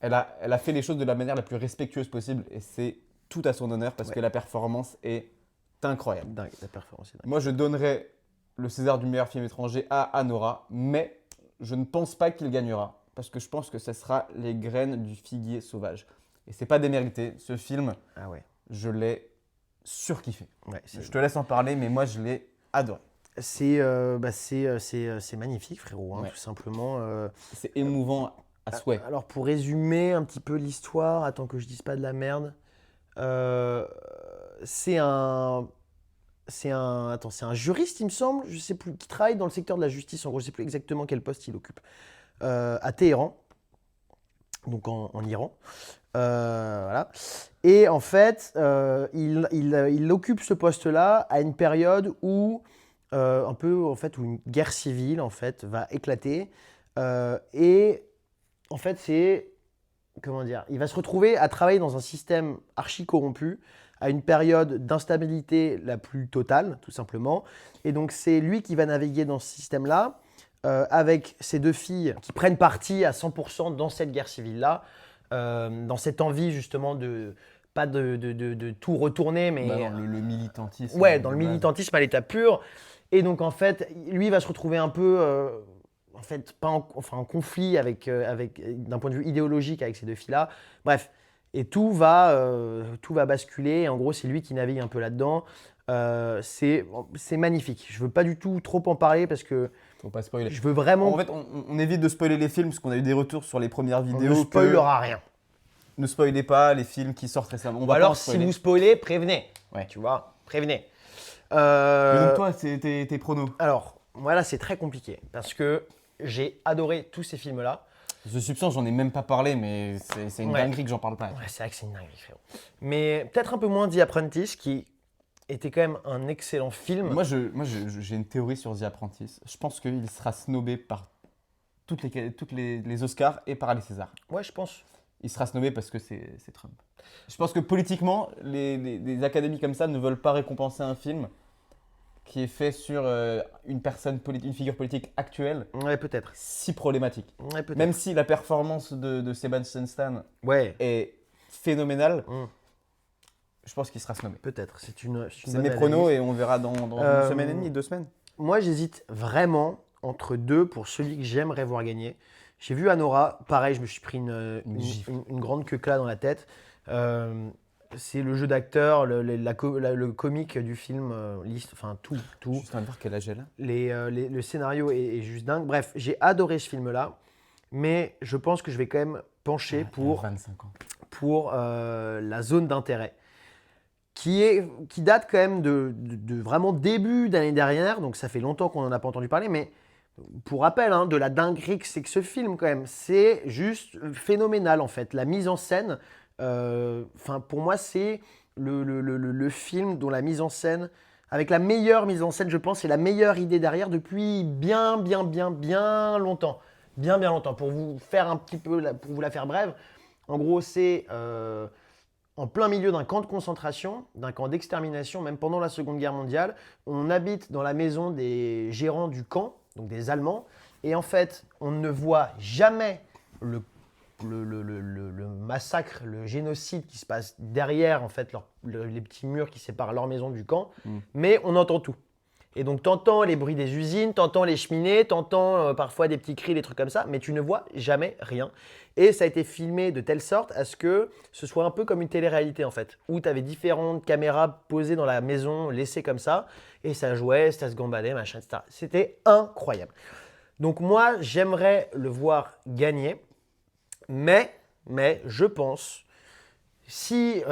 Elle a fait les choses de la manière la plus respectueuse possible et c'est tout à son honneur parce que la performance est incroyable. Dingue, la performance est dingue. Moi, je donnerais le César du meilleur film étranger à Anora, mais je ne pense pas qu'il gagnera parce que je pense que ce sera Les graines du figuier sauvage. Et c'est pas démérité, ce film, Ah ouais. je l'ai surkiffé. Ouais, Je te laisse en parler, mais moi, je l'ai adoré. c'est magnifique, frérot, hein, Ouais. tout simplement. C'est émouvant à souhait. Alors, pour résumer un petit peu l'histoire, attends que je dise pas de la merde, c'est un juriste, il me semble, je sais plus, qui travaille dans le secteur de la justice, en gros, je sais plus exactement quel poste il occupe, à Téhéran, donc en Iran. Voilà. Et en fait, il occupe ce poste-là à une période où un peu en fait où une guerre civile en fait va éclater et en fait c'est comment dire, il va se retrouver à travailler dans un système archi corrompu à une période d'instabilité la plus totale tout simplement et donc c'est lui qui va naviguer dans ce système-là avec ses deux filles qui prennent parti à 100% dans cette guerre civile-là. Dans cette envie justement de pas de tout retourner, mais Dans le militantisme. ouais, dans le militantisme à l'état pur. Et donc en fait, lui va se retrouver un peu, en fait, pas en conflit avec d'un point de vue idéologique avec ces deux filles-là. Bref, et tout va basculer. Et en gros, c'est lui qui navigue un peu là-dedans. C'est magnifique. Je veux pas du tout trop en parler parce que Faut pas spoiler. je veux vraiment. En fait, on évite de spoiler les films parce qu'on a eu des retours sur les premières On vidéos. ne spoilera rien. Ne spoilez pas les films qui sortent récemment. On Ou va alors, pas en si spoiler. vous spoilez, prévenez. Ouais. Tu vois, prévenez. Mais donc toi, c'est tes pronos. Alors, moi là, c'est très compliqué parce que j'ai adoré tous ces films-là. The Substance, j'en ai même pas parlé, mais c'est une Ouais. dinguerie que j'en parle pas. Ouais, c'est vrai que c'est une dinguerie, frérot. Mais peut-être un peu moins The Apprentice, qui était quand même un excellent film. Moi, j'ai une théorie sur The Apprentice. Je pense qu'il sera snobé par toutes les Oscars et par les Césars. Ouais, je pense. Il sera snobé parce que c'est Trump. Je pense que politiquement, les académies comme ça ne veulent pas récompenser un film qui est fait sur une figure politique actuelle Ouais, peut-être. si problématique. Ouais, peut-être. Même si la performance de Sebastian Stan Ouais, est phénoménale, Mm. je pense qu'il sera snobé. peut-être. C'est une C'est bonne mes analyse. pronos et on verra dans Euh, une semaine et demie, 2 semaines. Moi, j'hésite vraiment entre deux pour celui que j'aimerais voir gagner. J'ai vu Anora, pareil, je me suis pris Une gifle. une grande queue dans la tête. C'est le jeu d'acteur, le comique du film, enfin tout. Juste à voir quel âge elle a. Le scénario est juste dingue. Bref, j'ai adoré ce film-là, mais je pense que je vais quand même pencher pour 25 ans. la zone d'intérêt, qui date quand même de vraiment début d'année dernière, donc ça fait longtemps qu'on n'en a pas entendu parler, mais pour rappel, hein, de la dinguerie que c'est que ce film quand même, c'est juste phénoménal en fait. La mise en scène, pour moi c'est le film dont la mise en scène, avec la meilleure mise en scène je pense, et la meilleure idée derrière depuis bien longtemps. Bien longtemps. Pour vous faire un petit peu, pour vous la faire brève, en gros c'est en plein milieu d'un camp de concentration, d'un camp d'extermination, même pendant la Seconde Guerre mondiale. On habite dans la maison des gérants du camp, donc des Allemands, et en fait, on ne voit jamais le massacre, le génocide qui se passe derrière en fait les petits murs qui séparent leur maison du camp, mais on entend tout. Et donc, t'entends les bruits des usines, t'entends les cheminées, t'entends parfois des petits cris, des trucs comme ça, mais tu ne vois jamais rien. Et ça a été filmé de telle sorte à ce que ce soit un peu comme une télé-réalité en fait, où tu avais différentes caméras posées dans la maison, laissées comme ça, et ça jouait, ça se gambadait, machin, etc. C'était incroyable. Donc moi, j'aimerais le voir gagner, mais je pense, si,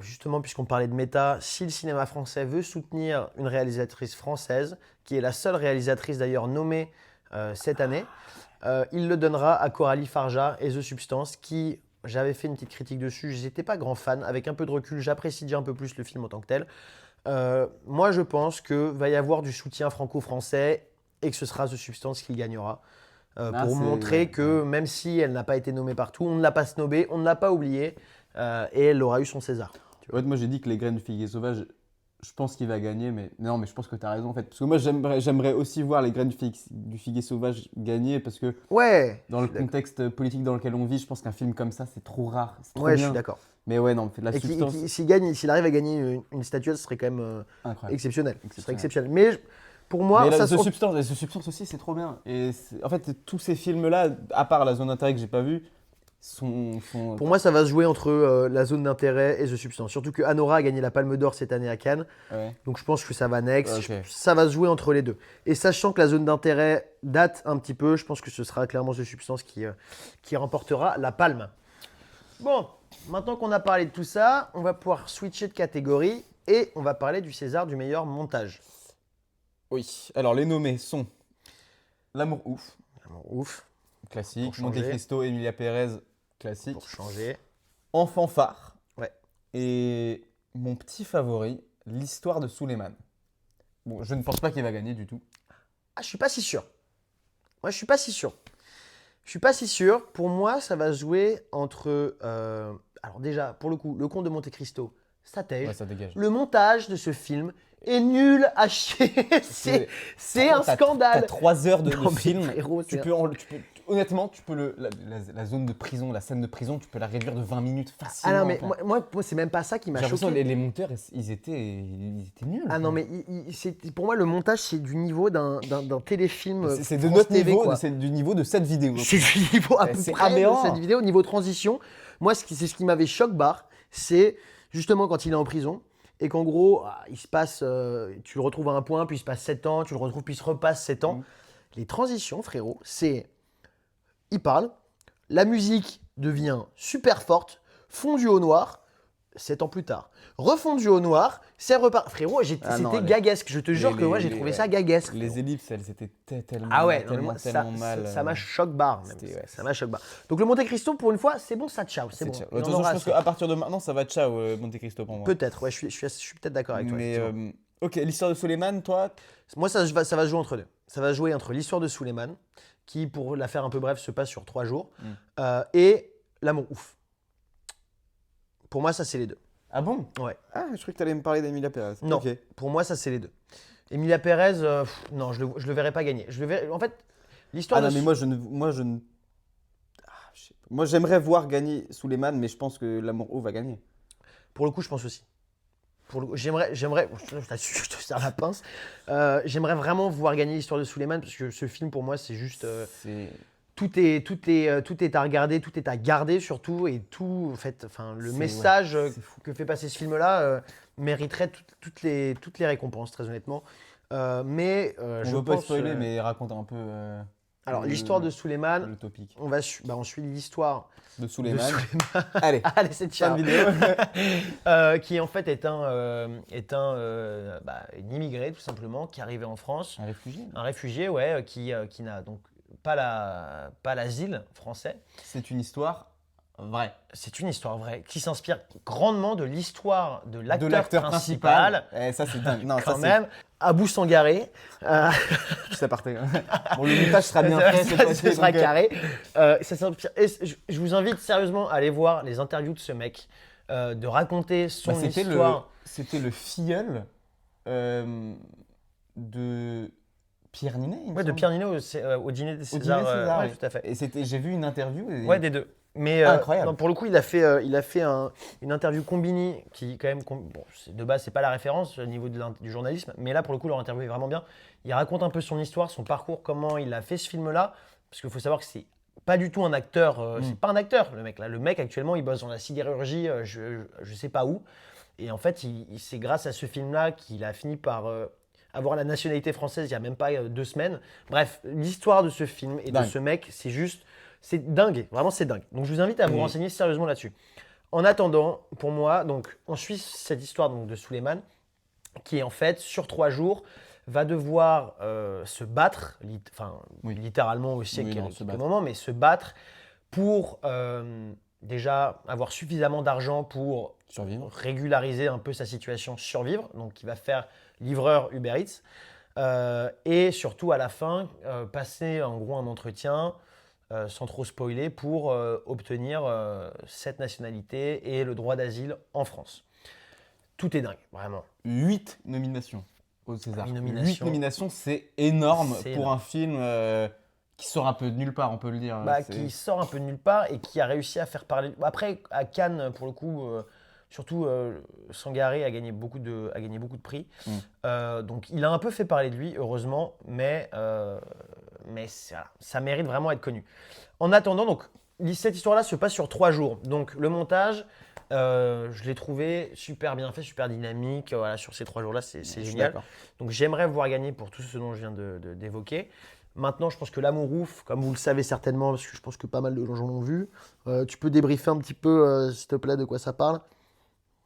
justement, puisqu'on parlait de méta, si le cinéma français veut soutenir une réalisatrice française, qui est la seule réalisatrice d'ailleurs nommée cette année, il le donnera à Coralie Farja et The Substance, qui, j'avais fait une petite critique dessus, je n'étais pas grand fan, avec un peu de recul, j'apprécie déjà un peu plus le film en tant que tel. Moi, je pense qu'il va y avoir du soutien franco-français et que ce sera The Substance qui gagnera. Pour montrer que même si elle n'a pas été nommée partout, on ne l'a pas snobée, on ne l'a pas oubliée, et elle aura eu son César. Ouais, moi j'ai dit que Les Graines du Figuier Sauvage, je pense qu'il va gagner, mais non, mais je pense que tu as raison en fait. Parce que moi j'aimerais aussi voir Les Graines du Figuier Sauvage gagner, parce que Ouais, dans le contexte politique dans lequel on vit, je pense qu'un film comme ça c'est trop rare. C'est trop ouais, je bien. suis d'accord. Mais ouais, non, la Et substance. s'il arrive à gagner une statuette, ce serait quand même Incroyable. exceptionnel. Ce serait Exceptionnel. exceptionnel. Mais pour moi, Mais ça The Substance aussi, c'est trop bien. Et en fait, tous ces films-là, à part La Zone d'intérêt que j'ai pas vu, sont. pour moi, ça va se jouer entre la zone d'intérêt et The Substance. Surtout que Anora a gagné la Palme d'Or cette année à Cannes. Ouais. Donc je pense que ça va next. Ok. Ça va se jouer entre les deux. Et sachant que la zone d'intérêt date un petit peu, je pense que ce sera clairement The Substance qui remportera la palme. Bon, maintenant qu'on a parlé de tout ça, on va pouvoir switcher de catégorie et on va parler du César du meilleur montage. Oui. Alors, les nommés sont L'amour ouf, Vraiment ouf, classique. Pour changer. Monte Cristo, Emilia Pérez, classique. pour changer. Enfant phare. Ouais. Et mon petit favori, L'histoire de Suleiman. Bon, je ne pense pas qu'il va gagner du tout. Ah, je suis pas si sûr. Moi, je suis pas si sûr. Je suis pas si sûr. Pour moi, ça va se jouer entre. Alors déjà, pour le coup, Le Comte de Monte Cristo, ça tège. Ouais, ça dégage. Le montage de ce film est nul à chier. C'est un T'as scandale. 3 heures de Non, mais film. frérot, Honnêtement, tu peux la zone de prison, la scène de prison, tu peux la réduire de 20 minutes facilement. Ah non, mais Enfin, moi c'est même pas ça qui m'a j'ai l'impression choqué. que les monteurs, ils étaient nuls. Ah non, mais pour moi, le montage, c'est du niveau d'un téléfilm. C'est de France notre TV, niveau, quoi. c'est du niveau de cette vidéo. C'est du niveau à peu C'est près de aberrant. cette vidéo. Au niveau transition, moi, c'est ce qui m'avait choc-barre, c'est justement quand il est en prison et qu'en gros, il se passe, tu le retrouves à un point, puis il se passe 7 ans, tu le retrouves, puis il se repasse 7 ans. Les transitions, frérot, c'est. Il parle, la musique devient super forte, fondue au noir, 7 ans plus tard. Refondu au noir, c'est reparti. Frérot, Ah non, c'était les- gaguesque. Je te jure que moi, j'ai trouvé ça gaguesque. Les ellipses, elles étaient tellement, Ah ouais, non, mais tellement, moi, tellement mal. ça m'a choc barre. Même. c'était- ouais, Ça m'a choc barre. Donc le Monte Cristo, pour une fois, c'est bon, ça ciao, c'est bon. ciao. Il De toute en façon, aura je pense assez. qu'à partir de maintenant, ça va ciao, Monte Cristo pour moi. Peut-être, ouais, je suis peut-être d'accord avec toi. Mais effectivement. ok, l'histoire de Suleiman, toi, Moi, ça va se jouer entre deux. Ça va jouer entre l'histoire de Suleiman, qui, pour la faire un peu bref, se passe sur 3 jours, et L'amour ouf. Pour moi, ça, c'est les deux. ah bon? Ouais. Ah, je croyais que tu allais me parler d'Emilia Pérez. Non, Ok. pour moi, ça, c'est les deux. Emilia Pérez, non, je le verrai pas gagner. En fait, l'histoire Ah de non, mais moi, je sais pas. Moi, j'aimerais voir gagner Suleiman, mais je pense que l'amour ouf va gagner. Pour le coup, je pense aussi. J'aimerais, je te sers la pince. J'aimerais vraiment voir gagner l'histoire de Suleiman parce que ce film, pour moi, c'est juste. C'est. Tout est à regarder, tout est à garder surtout, et tout, en fait, enfin, le C'est- message ouais, c'est fou. que fait passer ce film-là mériterait toutes les récompenses, très honnêtement. Mais On je veut pas pense. spoiler, mais raconte un peu Alors, le- l'histoire de Suleiman, le topic on suit l'histoire de de Suleiman. Suleiman. Allez, Allez, c'est fin ciao. de vidéo. Qui en fait est une immigré tout simplement qui est arrivé en France, Un réfugié. un réfugié ouais, qui n'a donc pas l'asile français. C'est une histoire vraie. C'est une histoire vraie qui s'inspire grandement de l'histoire de De l'acteur principal. Eh, ça, c'est dingue. Non, Quand ça, même, Abou Sangaré. c'est juste aparté. Bon, le montage sera bien fait. cette fois-ci, Ça sera donc, carré. Ça s'inspire- et je vous invite sérieusement à aller voir les interviews de ce mec, de raconter son bah, histoire. c'était le filleul de Pierre Ninet, il me Ouais, de semble. Pierre Ninot au dîner des Au Césars. dîner César, Ouais, oui. tout à fait. Et j'ai vu une interview. Et... Ouais, des deux. Mais Incroyable. non, pour le coup, il a fait une interview Combini qui, quand même, de base, c'est pas la référence au niveau du journalisme, mais là, pour le coup, leur interview est vraiment bien. Il raconte un peu son histoire, son parcours, comment il a fait ce film-là, parce qu'il faut savoir que c'est pas du tout un acteur, c'est pas un acteur, le mec là. Le mec, actuellement, il bosse dans la sidérurgie, je sais pas où. Et en fait, c'est grâce à ce film-là qu'il a fini par avoir la nationalité française il y a même pas 2 semaines. Bref, l'histoire de ce film et Dingue. de ce mec, c'est dingue, vraiment c'est dingue. Donc je vous invite à vous Oui. renseigner sérieusement là-dessus. En attendant, pour moi, donc on suit cette histoire donc, de Suleiman, qui en fait, sur 3 jours, va devoir se battre, Oui. littéralement aussi Oui, à non, quelques se battre. moments, mais se battre pour déjà avoir suffisamment d'argent pour Survivre. régulariser un peu sa situation, survivre, donc il va faire livreur Uber Eats, et surtout à la fin passer en gros un entretien sans trop spoiler pour obtenir cette nationalité et le droit d'asile en France. Tout est dingue, vraiment. 8 nominations au César. 8 8 nominations. nominations, c'est énorme C'est pour énorme. un film qui sort un peu de nulle part, on peut le dire. Bah, C'est- qui sort un peu de nulle part et qui a réussi à faire parler. Après, à Cannes, pour le coup, surtout Sangaré a gagné beaucoup de prix. Donc, il a un peu fait parler de lui, heureusement, mais ça mérite vraiment d'être connu. En attendant, donc, cette histoire-là se passe sur 3 jours. Donc, le montage, je l'ai trouvé super bien fait, super dynamique. Voilà, sur ces 3 jours-là, c'est Je suis génial. d'accord. Donc j'aimerais voir gagner pour tout ce dont je viens d'évoquer. Maintenant, je pense que L'amour ouf, comme vous le savez certainement, parce que je pense que pas mal de gens l'ont vu, tu peux débriefer un petit peu, s'il te plaît, de quoi ça parle?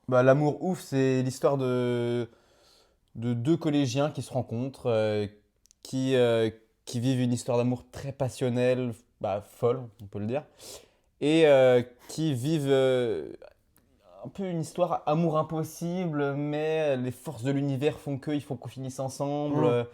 Bah, l'amour ouf, c'est l'histoire de 2 collégiens qui se rencontrent, qui vivent une histoire d'amour très passionnelle, bah, folle, on peut le dire, et qui vivent un peu une histoire amour impossible, mais les forces de l'univers font qu'il faut qu'on finisse ensemble.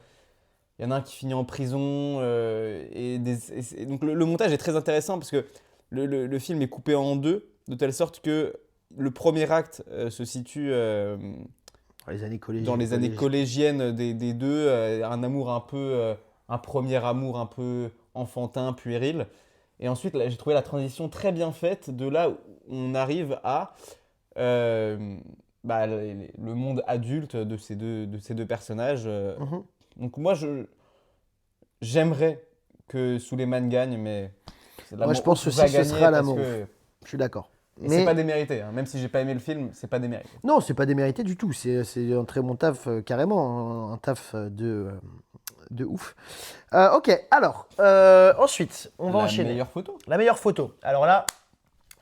Il y en a un qui finit en prison, donc le montage est très intéressant parce que le film est coupé en 2, de telle sorte que le premier acte se situe Les années collégiennes. dans les années collégiennes des deux, un amour un peu, un premier amour un peu enfantin, puéril. Et ensuite, là, j'ai trouvé la transition très bien faite de là où on arrive à le monde adulte de ces deux personnages. Mhm. Donc moi, j'aimerais que Suleiman gagne, mais Moi, je pense va aussi que ce gagner sera parce L'amour que- Je suis d'accord. Et c'est pas démérité, hein. Même si j'ai pas aimé le film, c'est pas démérité. Non, c'est pas démérité du tout. C'est un très bon taf, carrément. Un taf de ouf. Ok, alors, ensuite, on va La enchaîner. meilleure photo. La meilleure photo. Alors là,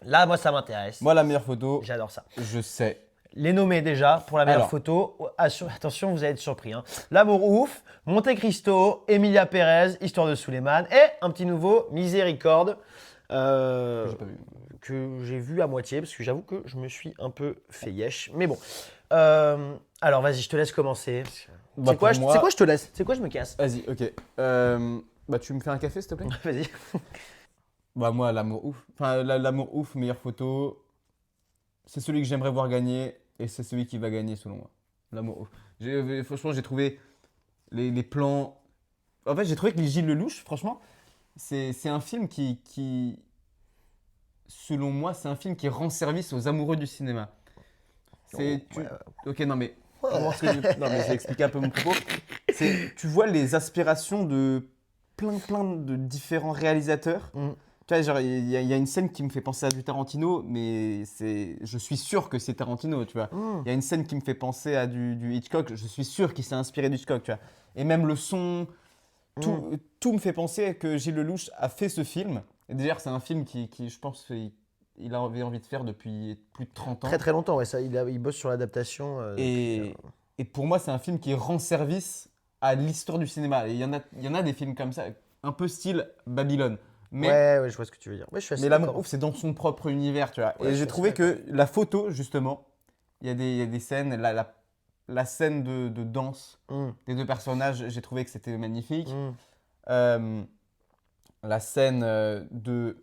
Là, moi, ça m'intéresse. Moi, la meilleure photo, J'adore ça. je sais. Les nommer déjà pour la meilleure Alors. photo. Attention, vous allez être surpris. Hein. L'amour ouf, Monte Cristo, Emilia Pérez, Histoire de Suleiman et un petit nouveau, Miséricorde, J'ai pas vu. que j'ai vu à moitié parce que j'avoue que je me suis un peu fait yesh. Mais bon. Alors vas-y, je te laisse commencer. Bah, C'est quoi, pour moi- c'est quoi, je te laisse. C'est quoi, je me casse. Vas-y, ok. Bah, tu me fais un café, s'il te plaît? Vas-y. Bah, moi, l'amour ouf. Enfin, l'amour ouf, meilleure photo, c'est celui que j'aimerais voir gagner et c'est celui qui va gagner, selon moi. L'amour ouf. Franchement, j'ai trouvé les plans. En fait, j'ai trouvé que les Gilles Lelouch, franchement, c'est un film selon moi, c'est un film qui rend service aux amoureux du cinéma. Ok, non, mais. Comment est-ce que non, mais je vais expliquer un peu mon propos. Tu vois les aspirations de plein de différents réalisateurs. Mm. Tu vois, genre, il y a une scène qui me fait penser à du Tarantino, mais je suis sûr que c'est Tarantino, tu vois. Il y a une scène qui me fait penser à du Hitchcock, je suis sûr qu'il s'est inspiré du Hitchcock, tu vois. Et même le son, tout me fait penser que Gilles Lelouch a fait ce film. Et d'ailleurs, c'est un film qui je pense, il avait envie de faire depuis plus de 30 ans. Très très longtemps, ouais, ça, il bosse sur l'adaptation. Et pour moi, c'est un film qui rend service à l'histoire du cinéma. Et il y en a des films comme ça, un peu style Babylone. Mais, ouais, je vois ce que tu veux dire. Ouais, je suis assez mais l'amour d'accord. ouf, c'est dans son propre univers, tu vois. Ouais, je Et suis j'ai assez trouvé que la photo, justement, il y a des scènes, la scène de danse Mm, des deux personnages, j'ai trouvé que c'était magnifique. mm. La scène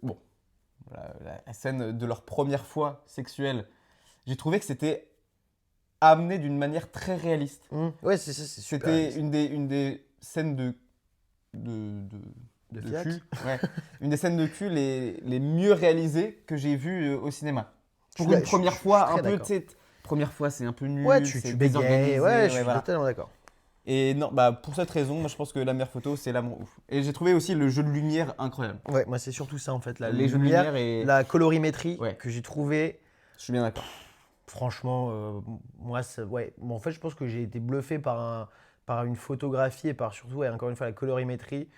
bon, la scène de leur première fois sexuelle, j'ai trouvé que c'était amené d'une manière très réaliste. Ouais, c'est ça, c'est super. C'était une des scènes de fiac. cul, ouais. Une des scènes de cul les mieux réalisées que j'ai vues au cinéma. Je Pour suis une là- première je suis fois, très un peu, d'accord. tu sais, première fois, c'est un peu nul, Ouais, c'est tu désorganisé, bégayes. Ouais, je suis voilà. totalement d'accord. Et non, bah pour cette raison, moi je pense que la meilleure photo, c'est l'amour ouf. Et j'ai trouvé aussi le jeu de lumière incroyable. Ouais, moi, c'est surtout ça en fait. La Les jeux de lumière, lumière et la colorimétrie Ouais. que j'ai trouvé. je suis bien d'accord. Franchement, moi, ouais. Bon, en fait, je pense que j'ai été bluffé par une photographie et par surtout, ouais, encore une fois, la colorimétrie.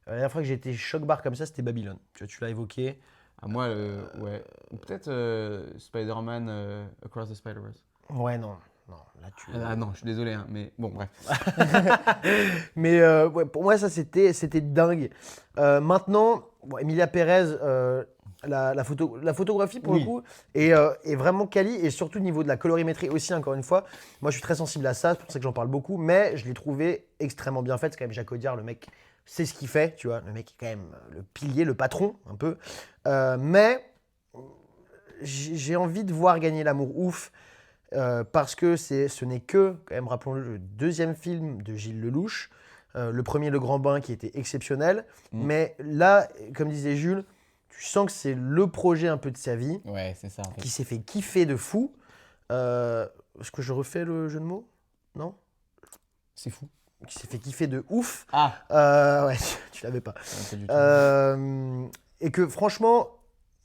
La dernière fois que j'ai été choc-barre comme ça, c'était Babylone. Tu l'as évoqué. À moi, ouais. Ou peut-être Spider-Man Across the Spider-Verse. Ouais, non. Là, Ah non, je suis désolé, hein, mais bon, bref. Mais ouais, pour moi, ça, c'était dingue. Maintenant, bon, Emilia Pérez, la photographie, pour Oui. le coup, est vraiment quali. Et surtout, au niveau de la colorimétrie aussi, encore une fois. Moi, je suis très sensible à ça, c'est pour ça que j'en parle beaucoup. Mais je l'ai trouvé extrêmement bien faite. C'est quand même Jacques Audiard, le mec sait ce qu'il fait, tu vois. Le mec est quand même le pilier, le patron, un peu. Mais j'ai envie de voir gagner l'amour ouf. Parce que ce n'est que, quand même, rappelons-le, le deuxième film de Gilles Lelouch. Le premier, Le Grand Bain, qui était exceptionnel. Mais là, comme disait Jules, tu sens que c'est le projet un peu de sa vie, Ouais, c'est ça en fait. qui s'est fait kiffer de fou. Est-ce que je refais le jeu de mots? Non? C'est fou. Qui s'est fait kiffer de ouf. Ah, Ouais, tu l'avais pas. pas du tout. Et que franchement,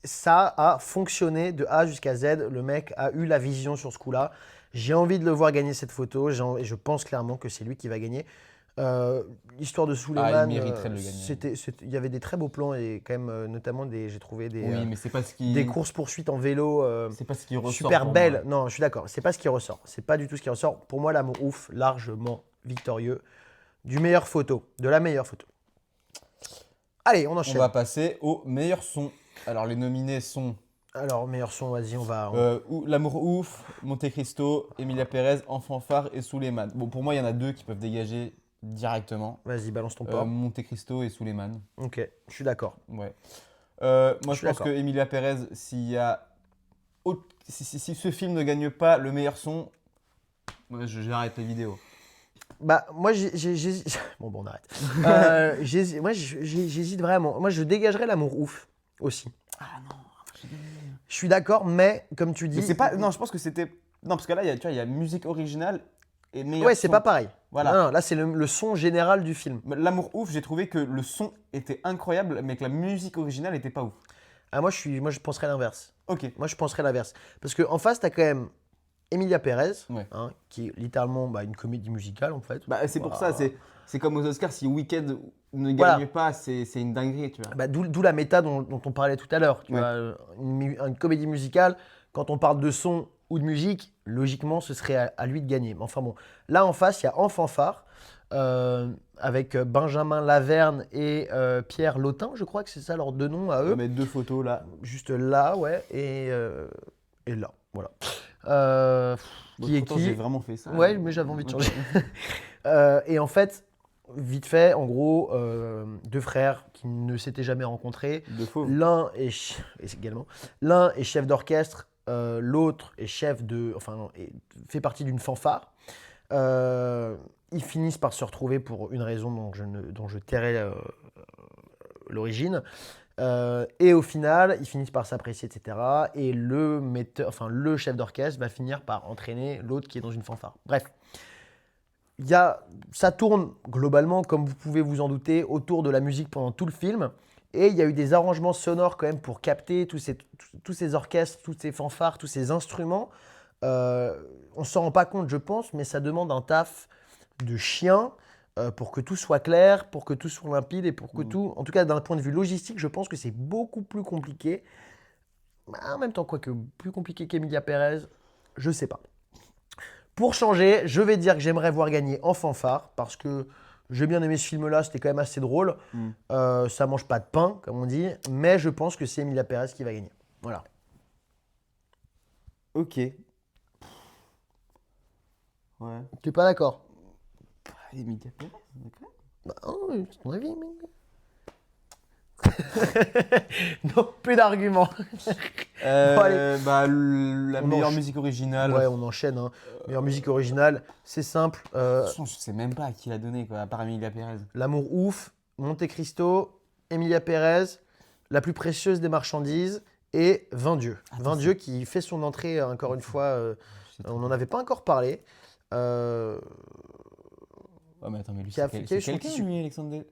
ça a fonctionné de A jusqu'à Z. Le mec a eu la vision sur ce coup-là. J'ai envie de le voir gagner cette photo et je pense clairement que c'est lui qui va gagner. L'histoire de Suleiman, il mériterait de le gagner. il y avait des très beaux plans et quand même notamment j'ai trouvé Oui, mais c'est pas ce qui. des courses-poursuites en vélo C'est pas ce qui ressort. super pour belles. moi. Non, je suis d'accord, c'est pas ce qui ressort. C'est pas du tout ce qui ressort. Pour moi, l'amour ouf, largement victorieux de la meilleure photo. Allez, on On enchaîne. va passer au meilleur son. Alors, les nominés sont Alors, meilleur son, vas-y, on va. L'amour ouf, Monte Cristo, Emilia Pérez, Enfant phare et Suleiman. Bon, pour moi, il y en a deux qui peuvent dégager directement. Vas-y, balance ton port. Monte Cristo et Suleiman. Ok, je suis d'accord. Ouais. Moi, suis je pense d'accord. que Emilia Pérez, si ce film ne gagne pas le meilleur son, moi, j'arrête la vidéo. Bah, moi, j'hésite. Bon, on arrête. Moi, j'hésite vraiment. Moi, je dégagerais l'amour ouf aussi. Ah non, Je suis d'accord, mais comme tu dis. mais c'est pas. Non, je pense que c'était. Non, parce que là, tu vois, il y a musique originale et meilleur Ouais, c'est son. pas pareil. Voilà. Non, là, c'est le son général du film. L'amour ouf, j'ai trouvé que le son était incroyable, mais que la musique originale était pas ouf. Ah, moi, je penserais l'inverse. Ok. Moi, je penserais l'inverse. Parce qu'en face, t'as quand même Emilia Pérez, Ouais. qui est littéralement une comédie musicale en fait. Bah, c'est pour ça, c'est comme aux Oscars, si Weekend ne Voilà. gagne pas, c'est une dinguerie, tu vois. D'où la méta dont on parlait tout à l'heure. Tu Ouais. vois, une comédie musicale, quand on parle de son ou de musique, logiquement, ce serait à lui de gagner. Mais enfin bon, là en face, il y a En fanfare, avec Benjamin Laverne et Pierre Lautin, je crois que c'est ça leurs deux noms à On eux. va mettre 2 photos là. Juste là, ouais, et là, voilà. Qui est Pourtant, qui j'ai vraiment fait ça. Ouais, mais j'avais envie de Ok. changer. Et en fait, vite fait, en gros, deux frères qui ne s'étaient jamais rencontrés. De fauve. L'un est l'un est chef d'orchestre, l'autre est fait partie d'une fanfare. Ils finissent par se retrouver pour une raison dont je tairai l'origine. Et au final, ils finissent par s'apprécier, etc. Et le chef d'orchestre va finir par entraîner l'autre qui est dans une fanfare. Bref, ça tourne globalement, comme vous pouvez vous en douter, autour de la musique pendant tout le film. Et il y a eu des arrangements sonores quand même pour capter tous ces orchestres, tous ces fanfares, tous ces instruments. On ne s'en rend pas compte, je pense, mais ça demande un taf de chien pour que tout soit clair, pour que tout soit limpide et pour que tout, en tout cas d'un point de vue logistique, je pense que c'est beaucoup plus compliqué. En même temps, quoique plus compliqué qu'Emilia Pérez, je sais pas. Pour changer, je vais dire que j'aimerais voir gagner En fanfare parce que j'ai bien aimé ce film-là, c'était quand même assez drôle. Ça mange pas de pain, comme on dit, mais je pense que c'est Emilia Pérez qui va gagner. Voilà. Ok. Ouais. T'es pas d'accord? Emilia Pérez, d'accord. C'est ton avis, mec. Non, plus d'arguments. allez. La On meilleure enchaîne. musique originale. Ouais, on enchaîne. Meilleure musique originale, c'est simple. Franchement, je sais même pas à qui l'a donné, quoi, à part Emilia Pérez. L'amour ouf, Monte Cristo, Emilia Pérez, La plus précieuse des marchandises et 20 dieux. 20 dieux qui fait son entrée encore une fois. On n'en avait pas encore parlé. Oh, mais attends, mais lui, Qui a c'est eu son quelqu'un, tissu. lui, Alexandre.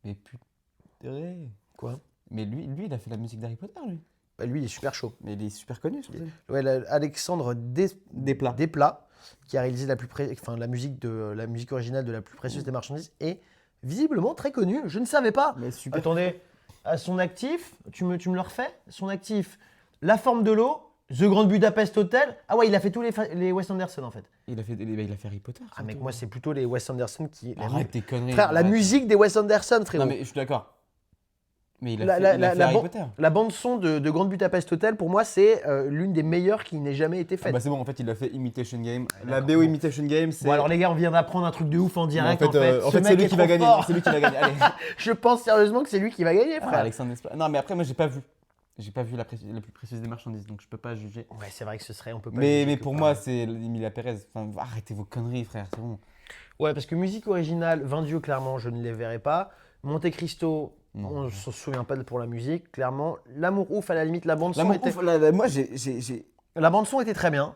Mais putain. Quoi? Mais lui, il a fait la musique d'Harry Potter, lui. Lui, il est super chaud. Mais il est super connu, surtout. Ouais, Alexandre Desplat. Desplat, qui a réalisé la musique originale de La plus précieuse des marchandises, est visiblement très connu. Je ne savais pas. Mais super. Attendez, à son actif, tu me le refais? Son actif, La forme de l'eau, The Grand Budapest Hotel. Ah ouais, il a fait tous les Wes Anderson en fait. Il a fait Harry Potter. Ah mec, surtout. moi c'est plutôt les Wes Anderson qui... Arrête tes conneries. Frère, la arrête. musique des Wes Anderson, frérot. Non, mais je suis d'accord. Mais il a La- fait, la- il a la- fait la Harry ban- Potter. La bande son de Grand Budapest Hotel, pour moi, c'est l'une des meilleures qui n'ait jamais été Ah faite. bah c'est bon, en fait, il a fait Imitation Game. La d'accord, BO bon. Imitation Game, c'est. Bon alors les gars, on vient d'apprendre un truc de ouf en direct. en fait, Ce c'est mec lui est qui va trop gagner. fort. C'est lui qui va gagner. Allez. Je pense sérieusement que c'est lui qui va gagner, Ah, frère. Alexandre Desplat. Non, mais après, moi, j'ai pas vu. J'ai pas vu la plus précieuse des marchandises, donc je peux pas juger. Ouais, c'est vrai que ce serait, on peut pas. Mais juger que pour par- moi, c'est Emilia Pérez. Enfin, arrêtez vos conneries, frère, c'est bon. Ouais, parce que musique originale, 20 dieux, clairement, je ne les verrai pas. Monte Cristo, Non. on ne se souvient pas pour la musique, clairement. L'amour ouf, à la limite, la bande son L'amour était... ouf, moi, j'ai. La bande son était très bien,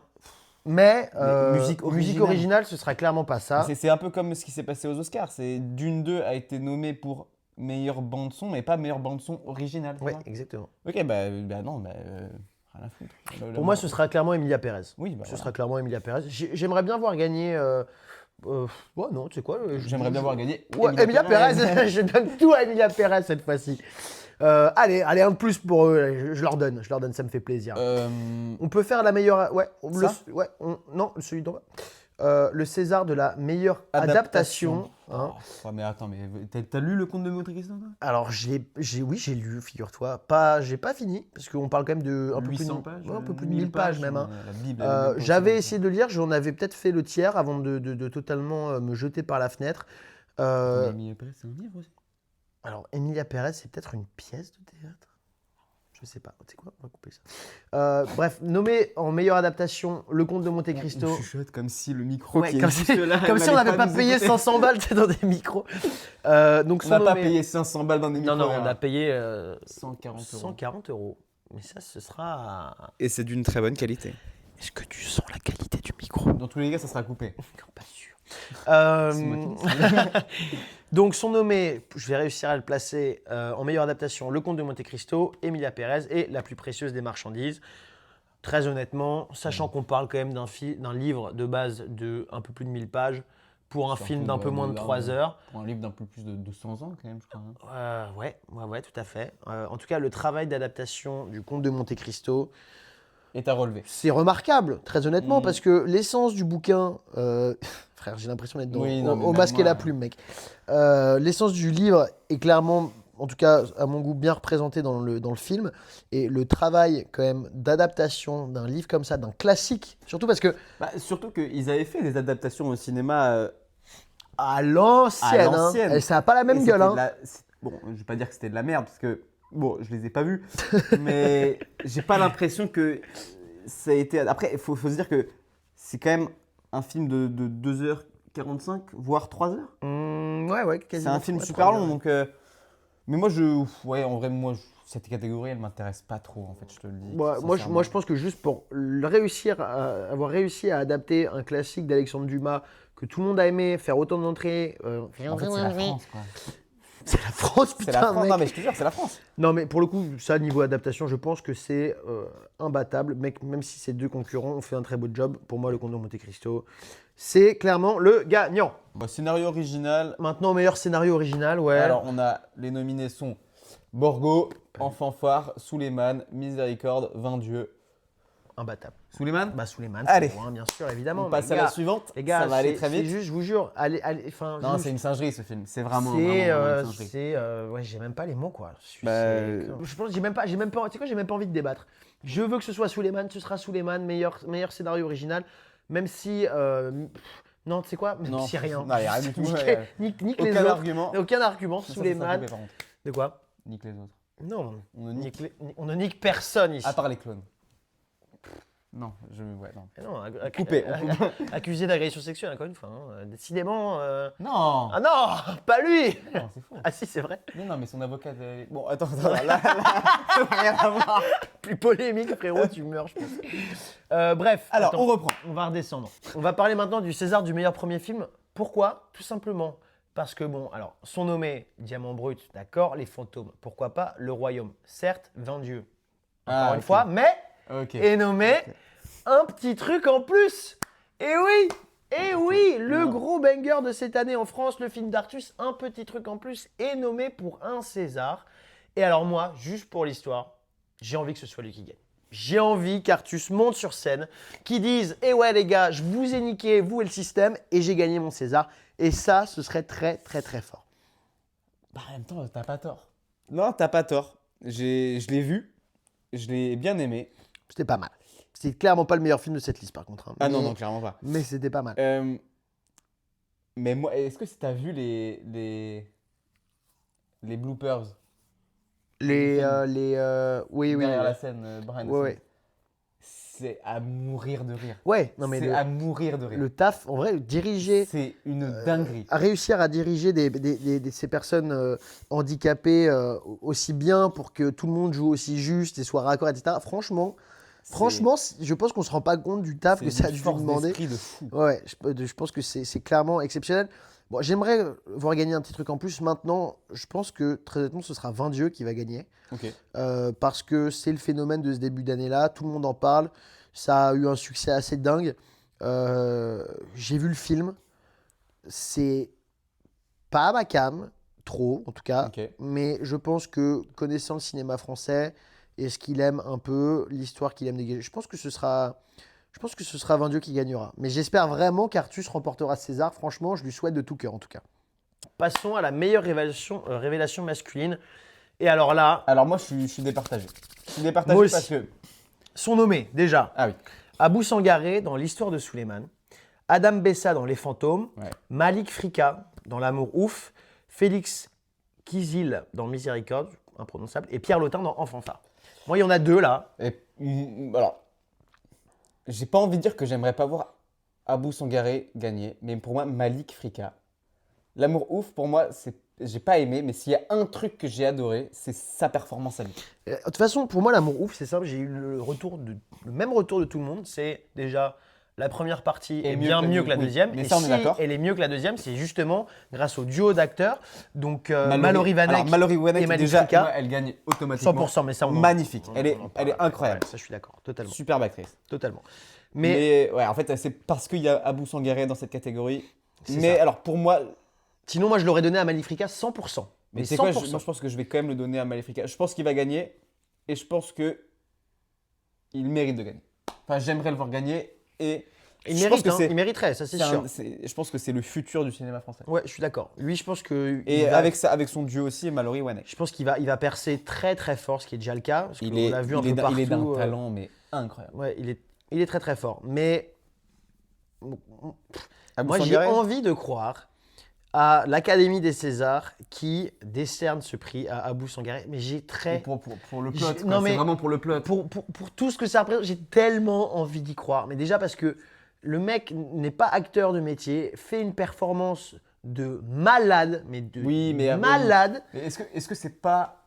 mais musique originale. originale, ce sera clairement pas ça. C'est un peu comme ce qui s'est passé aux Oscars. C'est Dune 2 a été nommé pour meilleure bande son, mais pas meilleure bande son originale. tu Ouais, vois. exactement. Ok, non, rien à foutre. Pour moi, ce sera clairement Emilia Pérez. Oui, bah Ce voilà. sera clairement Emilia Pérez. J'aimerais bien voir gagner... ouais, non, tu sais quoi J'aimerais bien voir gagner. Ouais, Emilia Pérez, je donne tout à Emilia Pérez cette fois-ci. Allez, un de plus pour eux, je leur donne, ça me fait plaisir. On peut faire la meilleure. Ouais, non, celui d'en bas. Le César de la meilleure adaptation. hein. Oh, mais attends, mais t'as lu le conte de Monte Cristo, toi Alors, oui, j'ai lu, figure-toi. J'ai pas fini, parce qu'on parle quand même de un peu plus de 800 pages, ouais, un peu plus de 1000 pages même. hein. La Bible, elle est même pas J'avais aussi essayé de le lire, j'en avais peut-être fait le tiers avant de totalement me jeter par la fenêtre. longue. Mais Emilia Pérez, c'est un livre aussi. Alors, Emilia Pérez, c'est peut-être une pièce de théâtre? Je sais pas. Tu sais quoi? On va couper ça. Bref, nommé en meilleure adaptation Le Comte de Monte Cristo. On chuchote comme si le micro Ouais, qui est comme juste si, là. comme si on n'allait n'avait pas nous payé écouter. 500 balles dans des micros. Donc, On n'a pas nommés- payé 500 balles dans des micros. Non, on là. a payé 140 euros. 140 euros. Mais ça, ce sera. Et c'est d'une très bonne qualité. Est-ce que tu sens la qualité du micro? Dans tous les cas, ça sera coupé. Pas sûr. C'est moi qui Donc, sont nommés, je vais réussir à le placer en meilleure adaptation, Le Comte de Monte Cristo, Emilia Pérez et La plus précieuse des marchandises. très honnêtement, sachant qu'on parle quand même d'un livre de base de un peu plus de 1000 pages pour un Surtout film d'un peu moins de 3 heures. Pour un livre d'un peu plus de 200 ans, quand même, je crois. Ouais, tout à fait. En tout cas, le travail d'adaptation du Comte de Monte Cristo, Et t'as relevé. c'est remarquable, très honnêtement, Mhm. parce que l'essence du bouquin. Frère, j'ai l'impression d'être Oui, non, mais au même masque et la moi, plume, mec. L'essence du livre est clairement, en tout cas à mon goût, bien représentée dans le film. Et le travail, quand même, d'adaptation d'un livre comme ça, d'un classique, surtout parce que Bah, surtout qu'ils avaient fait des adaptations au cinéma. à l'ancienne, À l'ancienne. et ça n'a pas la Et même c'était gueule. Bon, je vais pas dire que c'était de la merde, parce que, bon, je les ai pas vus, mais j'ai pas l'impression que ça a été... Après, il faut se dire que c'est quand même un film de 2h45, voire 3 heures. Ouais, C'est quasiment. un film Ouais, super 3 long, heures. donc... Mais moi, en vrai, cette catégorie, elle m'intéresse pas trop, en fait, je te le dis. Moi, je pense que juste pour avoir réussi à adapter un classique d'Alexandre Dumas que tout le monde a aimé, faire autant d'entrées. En fait, c'est la France, quoi. C'est la France, C'est la putain, France, mec. non, mais je te jure, c'est la France. Non, mais pour le coup, ça, niveau adaptation, je pense que c'est imbattable. Mec, même si ces deux concurrents ont fait un très beau job, pour moi, le Comte de Monte Cristo, c'est clairement le gagnant. Bah, scénario original. Maintenant, meilleur scénario original, ouais. Alors, on a les nominés sont Borgo, Enfant phare, Souleymane, Miséricorde, Vain Dieu. Imbattable. Souleymane. Bah, Souleymane, Allez. c'est bon, hein, bien sûr, évidemment. On passe mais à gars, la suivante. Les gars, ça va aller c'est- très vite. c'est juste, je vous jure, allez, enfin, Non, juste- c'est une singerie ce film. C'est vraiment, C'est, vraiment une singerie. ouais, j'ai même pas les mots quoi. Bah, Je pense, j'ai même pas, tu sais quoi, j'ai même pas envie de débattre. Je veux que ce soit Souleymane, ce sera Souleymane, meilleur scénario original, même si, non, tu sais quoi, même Non, si rien. non, y a rien du tout, Nique, ouais. nique les Aucun autres. argument. Aucun argument. Ça, ça Souleymane. coupé, par contre. De quoi? Nique les autres. Non, On ne nique. on ne nique personne ici. À part les clones. Non, ouais, non. Mais non, Coupé, on coupe. accusé d'agression sexuelle encore une fois. Décidément. Non. Ah non, pas lui. Non, c'est faux. Ah si, c'est vrai. Non, mais son avocat. Bon, attends, là, ça n'a rien à voir. Plus polémique, frérot, tu meurs, je pense. Bref. Alors, attends, on reprend. on va redescendre. On va parler maintenant du César du meilleur premier film. Pourquoi? Tout simplement parce que, bon, alors, sont nommés Diamant Brut, d'accord, Les Fantômes, pourquoi pas, Le Royaume, certes, 20 dieux, encore une ok. fois, mais Ok. est nommé un petit truc en plus. Et oui, le Non. gros banger de cette année en France, le film d'Artus, un petit truc en plus, est nommé pour un César. Et alors moi, juste pour l'histoire, j'ai envie que ce soit lui qui gagne. J'ai envie qu'Artus monte sur scène, qu'il dise « Eh ouais les gars, je vous ai niqué, vous et le système, et j'ai gagné mon César. » Et ça, ce serait très très très fort. Bah, en même temps, t'as pas tort. Non, t'as pas tort. Je l'ai vu. Je l'ai bien aimé. C'était pas mal. C'était clairement pas le meilleur film de cette liste par contre. Hein. Ah non, Mais- non, clairement pas. Mais c'était pas mal. Mais moi, est-ce que t'as vu les bloopers Oui, derrière la scène, behind the Ouais, scenes ouais. C'est à mourir de rire. Ouais, non mais C'est à mourir de rire. le taf, en vrai, diriger, C'est une dinguerie. à réussir à diriger ces personnes handicapées aussi bien pour que tout le monde joue aussi juste et soit raccord, etc. Franchement, je pense qu'on se rend pas compte du taf c'est que ça a une dû lui force demander. d'esprit de fou. Ouais, je pense que c'est clairement exceptionnel. Bon, j'aimerais voir gagner un petit truc en plus. Maintenant, je pense que très honnêtement, ce sera 20 dieux qui va gagner. Ok. Parce que c'est le phénomène de ce début d'année-là. Tout le monde en parle. Ça a eu un succès assez dingue. J'ai vu le film. C'est pas à ma came, trop en tout cas. Ok. Mais je pense que connaissant le cinéma français et ce qu'il aime un peu, l'histoire qu'il aime dégager, je pense que ce sera 20 dieux qui gagnera. Mais j'espère vraiment qu'Artus remportera César. Franchement, je lui souhaite de tout cœur en tout cas. Passons à la meilleure révélation masculine. Et alors là, Alors moi, je suis départagé. Je suis départagé Moi aussi. parce que... sont nommés déjà Ah oui. Abou Sangaré dans L'Histoire de Souleymane, Adam Bessa dans Les Fantômes, Ouais. Malik Frika dans L'Amour Ouf, Félix Kizil dans Miséricorde, imprononçable, et Pierre Lotin dans Enfant phare. Moi, il y en a deux là. Alors, j'ai pas envie de dire que j'aimerais pas voir Abou Sangaré gagner, mais pour moi, Malik Frika. L'amour ouf, pour moi, j'ai pas aimé, mais s'il y a un truc que j'ai adoré, c'est sa performance à lui. De toute façon, pour moi, L'Amour Ouf, c'est simple. J'ai eu le même retour de tout le monde. C'est déjà la première partie Et est bien mieux que la oui, deuxième. mais Et ça, on est si d'accord. elle est mieux que la deuxième, c'est justement grâce au duo d'acteurs. Donc Mallory Vanek Alors, Mallory Vanek, et Malik déjà, Frika. ouais, elle gagne automatiquement. 100%, mais ça on en- Magnifique. on en- Elle est on en parle. incroyable. Ouais, ça je suis d'accord, totalement. Superbe actrice. Totalement. Mais ouais, en fait, c'est parce qu'il y a Abou Sangaré dans cette catégorie. C'est Mais ça. alors, pour moi, Sinon, moi je l'aurais donné à Malik Frika 100%. mais Mais c'est quoi, 100%. moi je pense que je vais quand même le donner à Malefrika. Je pense qu'il va gagner et je pense que il mérite de gagner. Enfin, j'aimerais le voir gagner et Il je pense mérite, que hein, c'est- il mériterait, ça c'est c'est sûr. je pense que c'est le futur du cinéma français. Ouais, je suis d'accord. Lui, je pense que Et il va- avec son duo aussi, Mallory Wanek. je pense il va percer très très fort, ce qui est déjà le cas. Parce Il qu'on est, l'a vu un il est peu d'un- il est d'un partout, talent mais incroyable. Ouais, il est très très fort. Mais Abou moi, j'ai Sangaré, envie de croire à l'Académie des Césars qui décerne ce prix à Abou Sangaré. Mais j'ai très. pour le J'ai- plot, non, mais- c'est vraiment pour le plot. Pour tout ce que ça représente, j'ai tellement envie d'y croire. Mais déjà parce que le mec n'est pas acteur de métier, fait une performance de malade, mais de Oui, mais- malade. Mais est-ce que c'est pas.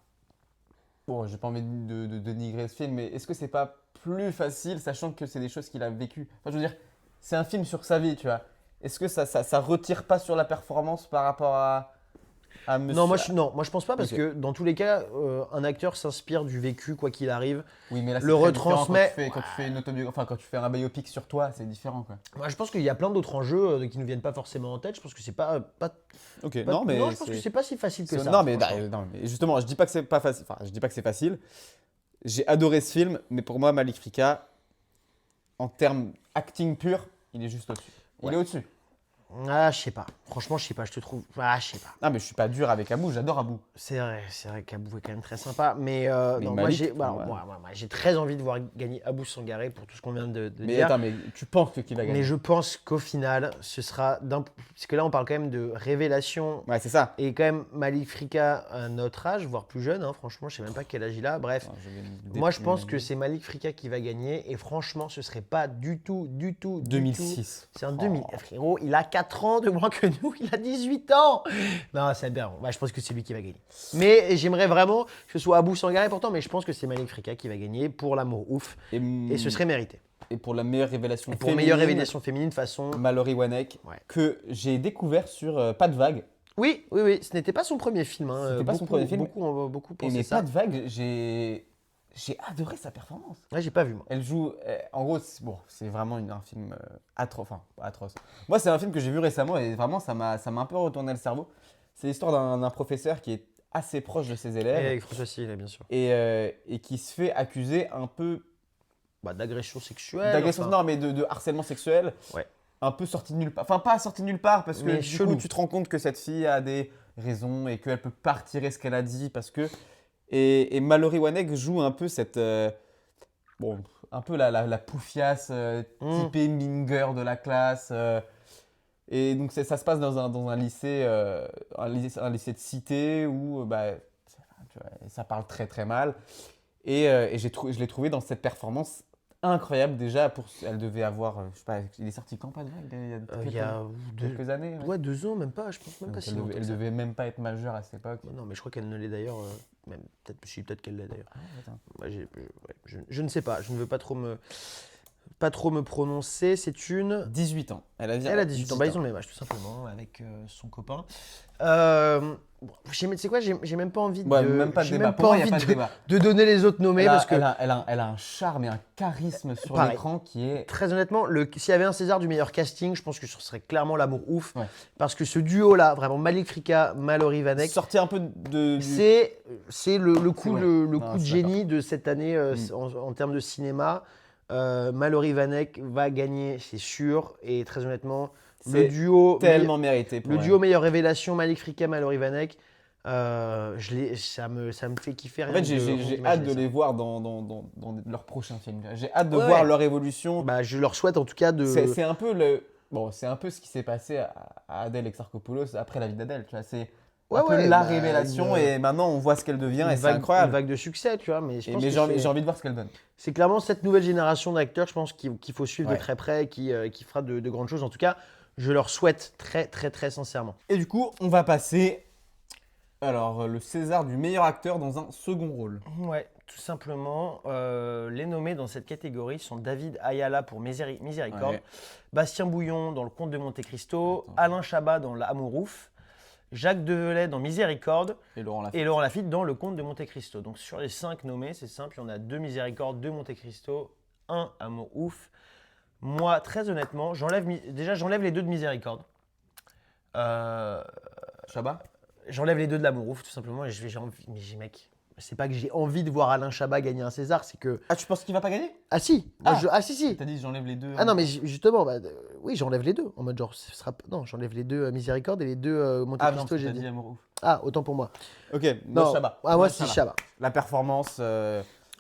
Bon, j'ai pas envie de dénigrer ce film, mais est-ce que c'est pas plus facile, sachant que c'est des choses qu'il a vécues. Enfin, je veux dire, c'est un film sur sa vie, tu vois. Est-ce que ça retire pas sur la performance par rapport à monsieur. Non, moi je pense pas parce Ok. que dans tous les cas, un acteur s'inspire du vécu quoi qu'il arrive. Oui, mais là, c'est le très différent retransmet- quand tu fais une autobiographie, enfin, quand tu fais un biopic sur toi, c'est différent, quoi. Moi je pense qu'il y a plein d'autres enjeux qui nous viennent pas forcément en tête. Je pense que c'est pas, Ok, pas- non, mais. je pense que c'est pas si facile que ça. Non, mais, franchement. non, mais justement, je dis pas que c'est pas facile. Enfin, je dis pas que c'est facile. J'ai adoré ce film, mais pour moi, Malik Frika, en termes acting pur, il est juste au-dessus. Il Ouais. est au-dessus. Ah, je sais pas. Franchement, je sais pas. Je te trouve. Ah, je sais pas. Ah, mais je suis pas dur avec Abou, j'adore Abou. C'est vrai qu'Abou est quand même très sympa. Mais, Mais non, moi, Malik, j'ai pour voilà, moi- moi, j'ai très envie de voir gagner Abou Sangaré pour tout ce qu'on vient de Mais dire. attends, mais tu penses que qui va gagner? Mais je pense qu'au final, ce sera parce que là, on parle quand même de révélation. Ouais, c'est ça. Et quand même, Malik Frika à notre âge, voire plus jeune, hein, franchement, je sais même pas quel âge il a. Bref, Attends, je vais me moi je déprimer. pense que c'est Malik Frika qui va gagner. Et franchement, ce serait pas du tout. 2006. C'est un 2000. Frérot, il a 4 ans de moins que nous, il a 18 ans. Non, c'est bien. Ouais, je pense que c'est lui qui va gagner. Mais j'aimerais vraiment que ce soit Abou Sangaré pourtant, mais je pense que c'est Malik Frika qui va gagner pour l'amour ouf. Et ce serait mérité. Et pour la meilleure révélation Et pour féminine, meilleure révélation féminine façon. Mallory Wanek, Ouais. que j'ai découvert sur Pas de vague. Oui, ce n'était pas son premier film. Hein. C'était pas son premier film. Beaucoup Et pensaient mais ça. Pas de vague, j'ai adoré sa performance. Ouais, j'ai pas vu moi. Elle joue, en gros, c'est vraiment un film atroce, enfin pas atroce. Moi, c'est un film que j'ai vu récemment et vraiment, ça m'a un peu retourné le cerveau. C'est l'histoire d'un professeur qui est assez proche de ses Et élèves avec François Civil, bien sûr. et qui se fait accuser un peu D'agression sexuelle. d'agression, enfin. non, mais de harcèlement sexuel. Ouais. Un peu sorti de nulle part. Enfin, pas sorti de nulle part parce que Mais du chelou. coup, tu te rends compte que cette fille a des raisons et qu'elle peut pas retirer ce qu'elle a dit parce que. Et Mallory Wanek joue un peu cette. Un peu la poufiasse typée mean girl de la classe. Et donc, ça se passe dans un lycée, un lycée de cité où tu vois, ça parle très très mal. Et je l'ai trouvé dans cette performance incroyable déjà. Elle devait avoir, je sais pas, il est sorti quand Pas de vague? Il y a quelques années. Ouais. 2 ans, même pas, je pense même Donc pas si elle, longtemps devait, que elle ça. devait même pas être majeure à cette époque. Non, mais je crois qu'elle ne l'est d'ailleurs. Même peut-être qu'elle l'est d'ailleurs. Ah, attends. Moi, je ne sais pas, je ne veux pas trop me prononcer. C'est une. 18 ans. Elle a 18 ans. Bah, ils ont le même âge, tout simplement, avec son copain. Tu sais quoi, j'ai même pas envie de. Ouais, même pas de j'ai débat. même Pour moi, il n'y a envie pas de débat. de donner les autres nommés parce que. Elle a un charme et un charisme sur Pareil. l'écran qui est. Très honnêtement, s'il y avait un César du meilleur casting, je pense que ce serait clairement l'amour ouf. Ouais. Parce que ce duo-là, vraiment Malik Frika, Mallory Vanek, Sorti un peu du. c'est le coup, Ouais. le Non, coup de je suis génie de cette année en termes de cinéma. Mallory Vanek va gagner, c'est sûr. Et très honnêtement, C'est le duo, tellement mérité. Pour le elle. duo meilleure révélation, Malik Frika, Mallory Vanek, ça me fait kiffer. En rien fait, j'ai d'imaginer hâte de ça. les voir dans leur prochain film. J'ai hâte de Ouais, voir ouais. leur évolution. Bah, je leur souhaite en tout cas de. C'est un peu le. Bon, c'est un peu ce qui s'est passé à Adèle Exarchopoulos après la vie d'Adèle. Tu vois, c'est un peu la révélation et maintenant on voit ce qu'elle devient et c'est Une incroyable. vague de succès, tu vois. Mais je pense Mais que j'ai envie de voir ce qu'elle donne. c'est clairement cette nouvelle génération d'acteurs, je pense, qu'il faut suivre Ouais. de très près, qui fera de grandes choses. En tout cas, je leur souhaite très, très, très sincèrement. Et du coup, on va passer Alors, le César du meilleur acteur dans un second rôle. Ouais, tout simplement. Les nommés dans cette catégorie sont David Ayala pour Miséricorde, Ouais. Bastien Bouillon dans Le Comte de Monte Cristo, Attends. Alain Chabat dans L'amour ouf, Jacques Develay dans Miséricorde Et Laurent Lafitte. et Laurent Lafitte dans Le Comte de Monte Cristo. Donc sur les 5 nommés, c'est simple, il y en a 2 Miséricorde, 2 Monte Cristo, 1 Amour ouf. Moi, très honnêtement, j'enlève les 2 de Miséricorde. Chabat. J'enlève les 2 de L'Amour ouf, tout simplement. Et j'ai envie, mec, c'est pas que j'ai envie de voir Alain Chabat gagner un César, c'est que Ah, tu penses qu'il va pas gagner? ah si, moi, si si. T'as dit j'enlève les deux. Ah non mais justement, oui j'enlève les 2 en mode genre ce sera non j'enlève les 2 Miséricorde et les 2 Monte Ah non, Cristo t'as j'ai dit dit. Amour ouf. Ah autant pour moi. Ok, Non, Chabat. ah, moi c'est Chabat. La performance,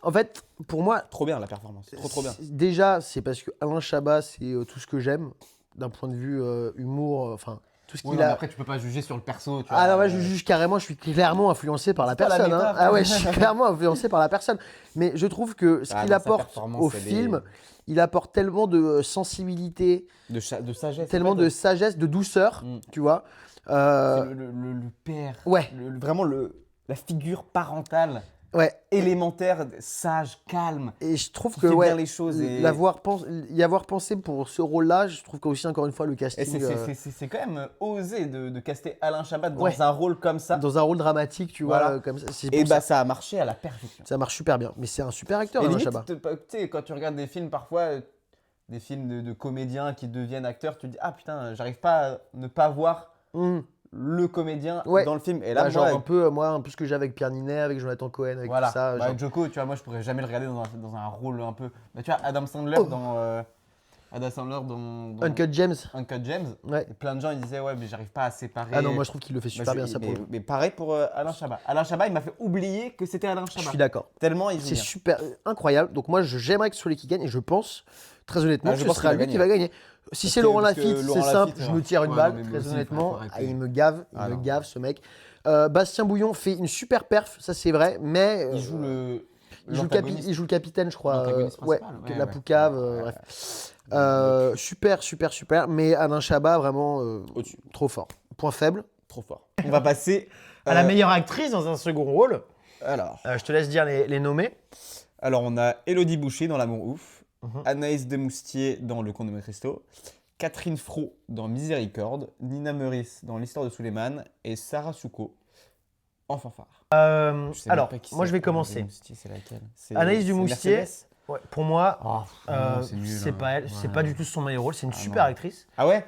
En fait pour moi trop bien la performance. Trop bien. déjà c'est parce que Alain Chabat c'est tout ce que j'aime d'un point de vue humour, enfin tout ce Oui, qu'il non, mais a. après, tu peux pas juger sur le perso. Tu Ah vois, non, moi je juge carrément, je suis clairement influencé par la C'est pas la personne. Hein. méta, Ah ouais, je suis clairement influencé par la personne. Mais je trouve que ce Ah qu'il non, sa apporte performance, au elle film, est- il apporte tellement de sensibilité, de sagesse. tellement en fait, de sagesse, de douceur, Mm. tu vois. C'est le père. Ouais. Vraiment la figure parentale, Ouais. élémentaire, sage, calme. Et je trouve Qui que fait ouais, bien les choses et- y avoir pensé pour ce rôle-là, je trouve qu'aussi encore une fois le Et casting c'est quand même osé de caster Alain Chabat dans Ouais. un rôle comme ça. dans un rôle dramatique, tu vois, Voilà. comme ça. C'est Et pour bah ça a marché à la perfection. ça marche super bien. Mais c'est un super acteur, Et Alain limite, Chabat. tu sais, quand tu regardes des films parfois, des films de comédiens qui deviennent acteurs, tu te dis ah putain, j'arrive pas à ne pas voir Mm. le comédien Ouais. dans le film. Et là, Bah, genre moi, un peu ce que j'ai avec Pierre Ninet, avec Jonathan Cohen, avec voilà. tout ça. Bah, genre. Joko, tu vois, moi je pourrais jamais le regarder dans un rôle un peu. Bah, tu vois, Adam Sandler dans Uncut James. Uncut Gems. Ouais. Et plein de gens ils disaient ouais mais j'arrive pas à séparer. Ah non, moi je trouve qu'il le fait Bah, super bien ça pour mais, le coup. mais pareil pour Alain Chabat. Alain Chabat, il m'a fait oublier que c'était Alain Je Chabat. suis d'accord. Tellement il joue C'est bien. super incroyable. Donc moi j'aimerais que ce soit lui qui gagne et je pense très honnêtement Ah, que je ce pense sera qu'il va lui qui va gagner. Si c'est que- Laurent parce que Lafitte, c'est Laurent simple, Lafitte, je me tire une ouais, balle, non, mais très aussi, honnêtement. faut arrêter. Il me gave, Ah, non. ce mec. Bastien Bouillon fait une super perf, ça c'est vrai, mais Il joue il joue le capitaine, je crois. L'antagoniste Ouais, principal, que ouais, la ouais. Poucave, Ouais, bref. Super. Mais Alain Chabat, vraiment Au-dessus. trop fort. Point faible. Trop fort. On va passer À la meilleure actrice dans un second rôle. Alors, Je te laisse dire les nommés. on a Élodie Boucher dans L'amour ouf, Mhm. Anaïs Demoustier dans Le Comte de Monte Cristo, Catherine Fro dans Miséricorde, Nina Meurice dans L'Histoire de Suleiman et Sarah Souko en Fanfare. Je sais même Alors, pas qui moi c'est. je vais Anaïs commencer. Demoustier, c'est laquelle? Anaïs C'est Dumoustier, Mercedes ouais, pour moi, non, c'est nul, c'est hein. pas elle, c'est Ouais. pas du tout son meilleur rôle. C'est une Ah, super non. actrice, Ah ouais?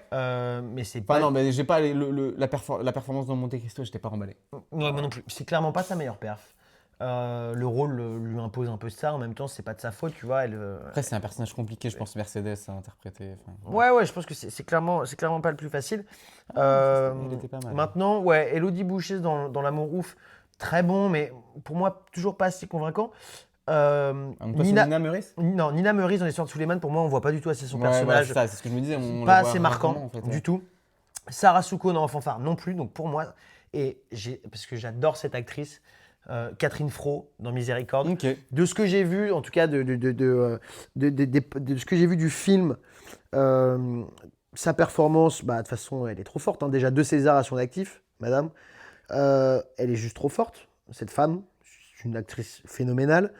mais c'est Enfin pas. non, mais j'ai pas la performance dans Monte Cristo, j'étais pas emballé. Ouais, moi non plus. C'est clairement pas sa meilleure perf. Le rôle lui impose un peu ça. En même temps, c'est pas de sa faute, tu vois. Après, c'est un personnage compliqué, je pense, Mercedes à interpréter. Enfin, Ouais, je pense que c'est clairement pas le plus facile. il était pas mal. Maintenant, ouais, Élodie Boucher dans L'amour ouf, très bon, mais pour moi toujours pas assez convaincant. Donc toi, c'est Nina Meurice? Non, Nina Meurice dans l'histoire de Suleiman, pour moi, on voit pas du tout assez son Ouais, personnage. voilà, c'est ce que je me disais. On Pas la voit assez rarement, marquant en fait, du ouais. tout. Sarah Souko dans Fanfare non plus, donc pour moi, parce que j'adore cette actrice, Catherine Fro dans Miséricorde. Ok. De ce que j'ai vu, en tout cas de ce que j'ai vu du film, sa performance, bah, de toute façon, elle est trop forte. Hein. Déjà 2 Césars à son actif, madame. Elle est juste trop forte, cette femme. C'est une actrice phénoménale.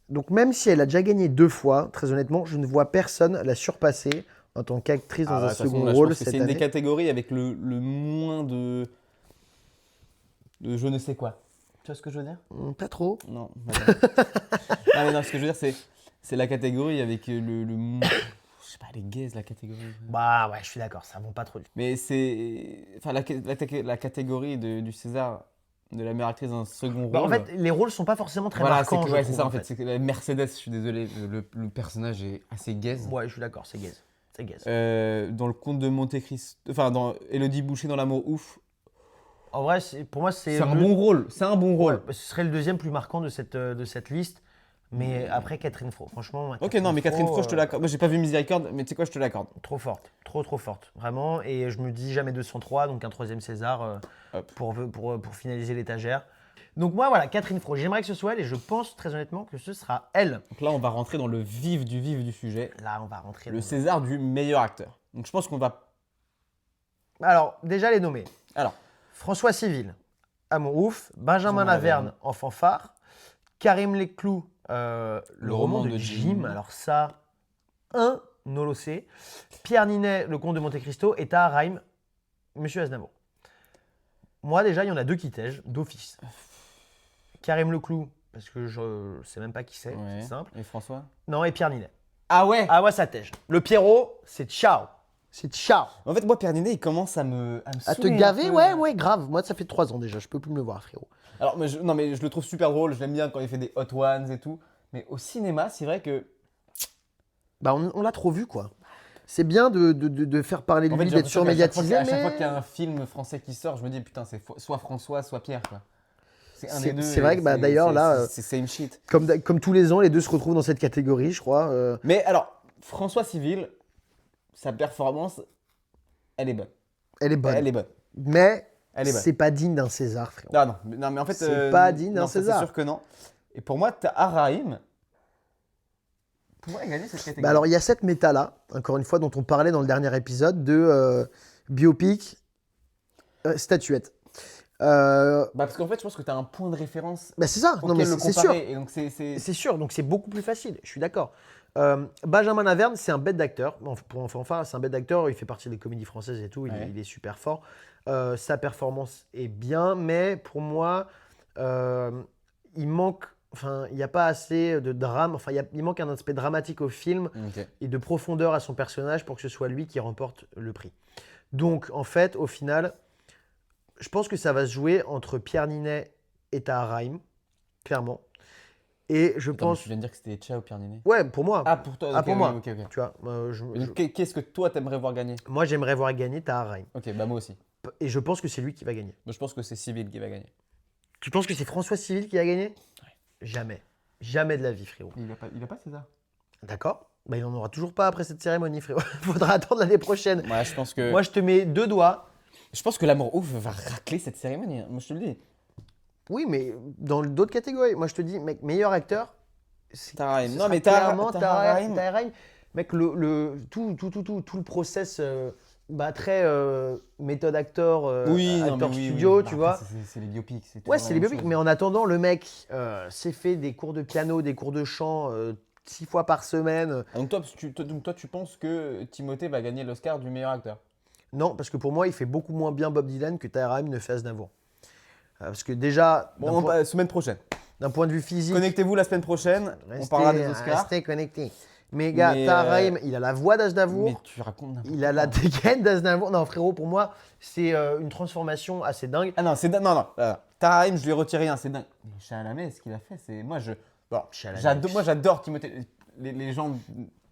Donc même si elle a déjà gagné 2 fois, très honnêtement, je ne vois personne la surpasser en tant qu'actrice dans Ah, un de toute façon, second là, je rôle pense que cette c'est une des année. catégories avec le moins de je ne sais quoi. Tu vois ce que je veux dire? Pas trop. Non. Non, mais non, ce que je veux dire, c'est la catégorie avec je sais pas, les gays, la catégorie. Bah ouais, je suis d'accord, ça vaut pas trop. Mais c'est. Enfin, la catégorie du César de la meilleure actrice dans un second Bah, en rôle. fait, les rôles sont pas forcément très voilà, marquants. je c'est trouve, ça en fait. C'est que la Mercedes, je suis désolé, le personnage est assez gaze. Ouais, je suis d'accord, c'est gaze. C'est gaze. Dans le Comte de Monte Cristo, enfin dans Élodie Boucher dans L'amour ouf, En vrai, pour moi, c'est un bon rôle. C'est un bon rôle. Ouais, ce serait le deuxième plus marquant de cette liste. Mais après, Catherine Fro. Franchement, moi, Ok, non, mais Catherine Fro, je te euh, l'accorde. Moi, j'ai pas vu Miséricorde, mais tu sais quoi, je te l'accorde. Trop forte. Trop forte. Vraiment. Et je me dis jamais 203, donc un 3e César Hop. pour finaliser l'étagère. Donc moi, voilà, Catherine Fro. J'aimerais que ce soit elle et je pense très honnêtement que ce sera elle. Donc là, on va rentrer dans le vif du sujet. Là, on va rentrer Le dans... César du meilleur acteur. Donc je pense qu'on va. Alors, déjà les nommer. Alors, François Civil, Amour ouf. Benjamin Benjamin Laverne Laverne. en fanfare. Karim Leclou, le roman de Jim. Alors ça, un nolocé. Pierre Ninet, Le Comte de Monte Cristo. Et Tahar Rahim, Monsieur Aznavour. Moi, déjà, il y en a deux qui tègent, d'office. Karim Leclou, parce que je sais même pas qui c'est, Ouais. c'est simple. Et François? Non, et Pierre Ninet. Ah ouais. Ah ouais, ça tège. Le Pierrot, c'est ciao. C'est ciao. En fait, moi, Pierre Ninet, il commence à me À te saouler un gaver, peu. ouais, grave. Moi, ça fait 3 ans déjà, je peux plus me le voir, frérot. Alors, non, mais je le trouve super drôle. Je l'aime bien quand il fait des Hot Ones et tout. Mais au cinéma, c'est vrai que. Bah, on l'a trop vu, quoi. C'est bien de faire parler de En fait, lui, j'ai d'être l'impression qu'à chaque fois surmédiatisé, À chaque fois mais qu'il y a un film français qui sort, je me dis putain, c'est soit François, soit Pierre, quoi. C'est un des deux. c'est vrai et que, bah, d'ailleurs, là, c'est same shit. comme tous les ans, les deux se retrouvent dans cette catégorie, je crois. Mais alors, François Civil, sa performance, elle est bonne. Elle est bonne. Elle est bonne. Mais Elle est bonne. c'est pas digne d'un César, frérot. Non, mais en fait. C'est pas digne d'un non, ça, César. C'est sûr que non. Et pour moi, Tahar Rahim pourrait gagner cette catégorie. Bah alors, il y a cette méta-là, encore une fois, dont on parlait dans le dernier épisode, de biopic, statuette. Parce qu'en fait, je pense que tu as un point de référence Bah c'est ça, non, mais auquel le c'est sûr. comparer. Et donc, C'est sûr, donc c'est beaucoup plus facile, je suis d'accord. Benjamin Laverne, c'est un bête d'acteur. Enfin, c'est un bête d'acteur, il fait partie des comédies françaises et tout, Ouais. il est super fort. Sa performance est bien, mais pour moi, il manque, enfin, il n'y a pas assez de drame, enfin, il manque un aspect dramatique au film Ok. et de profondeur à son personnage pour que ce soit lui qui remporte le prix. Donc, en fait, au final, je pense que ça va se jouer entre Pierre Ninet et Tahar Rahim, clairement. Et je Attends, pense. tu viens de dire que c'était Chia ou Pierre Ninet? Ouais, pour moi. Ah, pour toi, Ah, ok, pour oui, moi. ok, ok. Tu vois, Et donc, qu'est-ce que toi, t'aimerais voir gagner? moi, j'aimerais voir gagner Tahar Rahim. Ok, bah moi aussi. Et je pense que c'est lui qui va gagner. Moi, je pense que c'est Civil qui va gagner. Tu penses que c'est François Civil qui va gagner? Jamais. Jamais de la vie, frérot. Il a pas César. D'accord? Bah, il n'en aura toujours pas après cette cérémonie, frérot. Faudra attendre l'année prochaine. Ouais, je pense que. Moi, je te mets 2 doigts. Je pense que l'amour ouf va racler cette cérémonie, hein. Moi, je te le dis. Oui, mais dans d'autres catégories. Moi, je te dis, mec, meilleur acteur. Tahar Rahim. Ce Non, sera mais clairement Tahar Rahim. Tahar Rahim. Mec, tout le process très méthode acteur, acteur oui, studio, oui. tu Bah, vois. après, c'est les biopics. C'est Ouais, toujours c'est la les même biopics. chose. Mais en attendant, le mec s'est fait des cours de piano, des cours de chant 6 fois par semaine. Ah, donc toi, tu penses que Timothée va gagner l'Oscar du meilleur acteur? Non, parce que pour moi, il fait beaucoup moins bien Bob Dylan que Tahar Rahim ne fait Aznavour. Parce que déjà, Bon, semaine prochaine. d'un point de vue physique, Connectez-vous la semaine prochaine. On parlera des Oscars. restez connectés. Mais gars, Mais, Tahar Rahim, il a la voix d'Aznavour. Mais tu racontes n'importe Il a la quoi. dégaine d'Aznavour. Non, frérot, pour moi, c'est une transformation assez dingue. Ah non, c'est dingue. Non. Tahar Rahim, je lui retire rien, c'est dingue. Mais Chalamet, ce qu'il a fait, c'est. Moi, Chalamet. moi, j'adore Timothée. Les gens.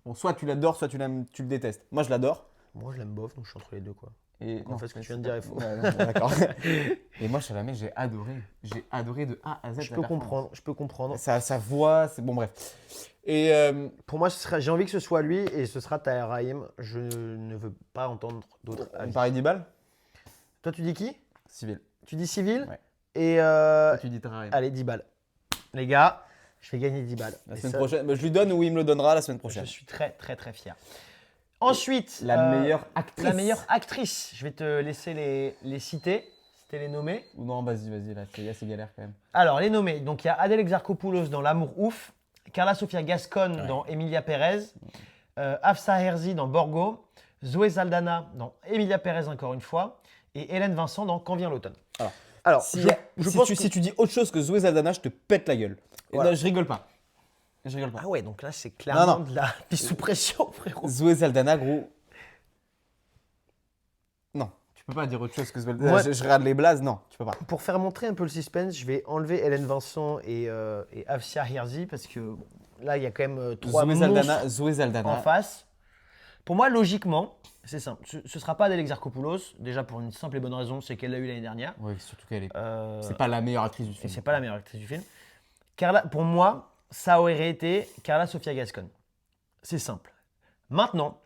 Bon, soit tu l'adores, soit tu l'aimes, tu le détestes. Moi, je l'adore. Moi, je l'aime bof, donc je suis entre les deux, quoi. Et En fait, ce que tu viens de dire est faux. Ouais, non, d'accord. Et moi, Chalamet, j'ai adoré. J'ai adoré de A à Z. Je la peux performance. comprendre, je peux comprendre. Sa voix, c'est bon, bref. Et Pour moi, j'ai envie que ce soit lui et ce sera Tahar Rahim. Je ne veux pas entendre d'autres on avis. parie 10 balles? Toi, tu dis qui? Civil. Tu dis Civil? Ouais. Et Toi, tu dis Tahar Rahim. allez, 10 balles. Les gars, je vais gagner 10 balles. La Et semaine ça, prochaine, bah, je lui donne ou il me le donnera la semaine je prochaine. suis très, très, très fier. Ensuite, La meilleure actrice. la meilleure actrice. Je vais te laisser les citer, c'était les nommer. Ou non, vas-y, là, c'est assez galère quand même. Alors, les nommés. Donc, il y a Adèle Exarchopoulos dans L'Amour ouf, Carla Sofia Gascon Ouais. dans Emilia Pérez, Hafsa Herzi dans Borgo, Zoé Saldana dans Emilia Pérez encore une fois, et Hélène Vincent dans Quand vient l'automne. Alors, Si, je si pense tu, que- si tu dis autre chose que Zoé Saldana, je te pète la gueule. Et Voilà. non, je rigole pas. Je rigole pas. Ah ouais, donc là, c'est clairement Non. de la mise sous pression, frérot. Zoé Saldana, gros. Non, tu peux pas dire autre chose que Zoé Saldana. Moi- Je regarde les blazes, non, tu peux pas. Pour faire montrer un peu le suspense, je vais enlever Hélène Vincent et Hafsa Herzi parce que bon, là, il y a quand même 3 Zoé Saldana. en face. Pour moi, logiquement, c'est simple. Ce ne sera pas Adèle Exarchopoulos, déjà pour une simple et bonne raison, c'est qu'elle l'a eu l'année dernière. Oui, surtout qu'elle est. Euh, C'est pas la meilleure actrice du et film. c'est pas la meilleure actrice du film. Carla, pour moi, ça aurait été Carla Sofia Gascon. C'est simple. Maintenant,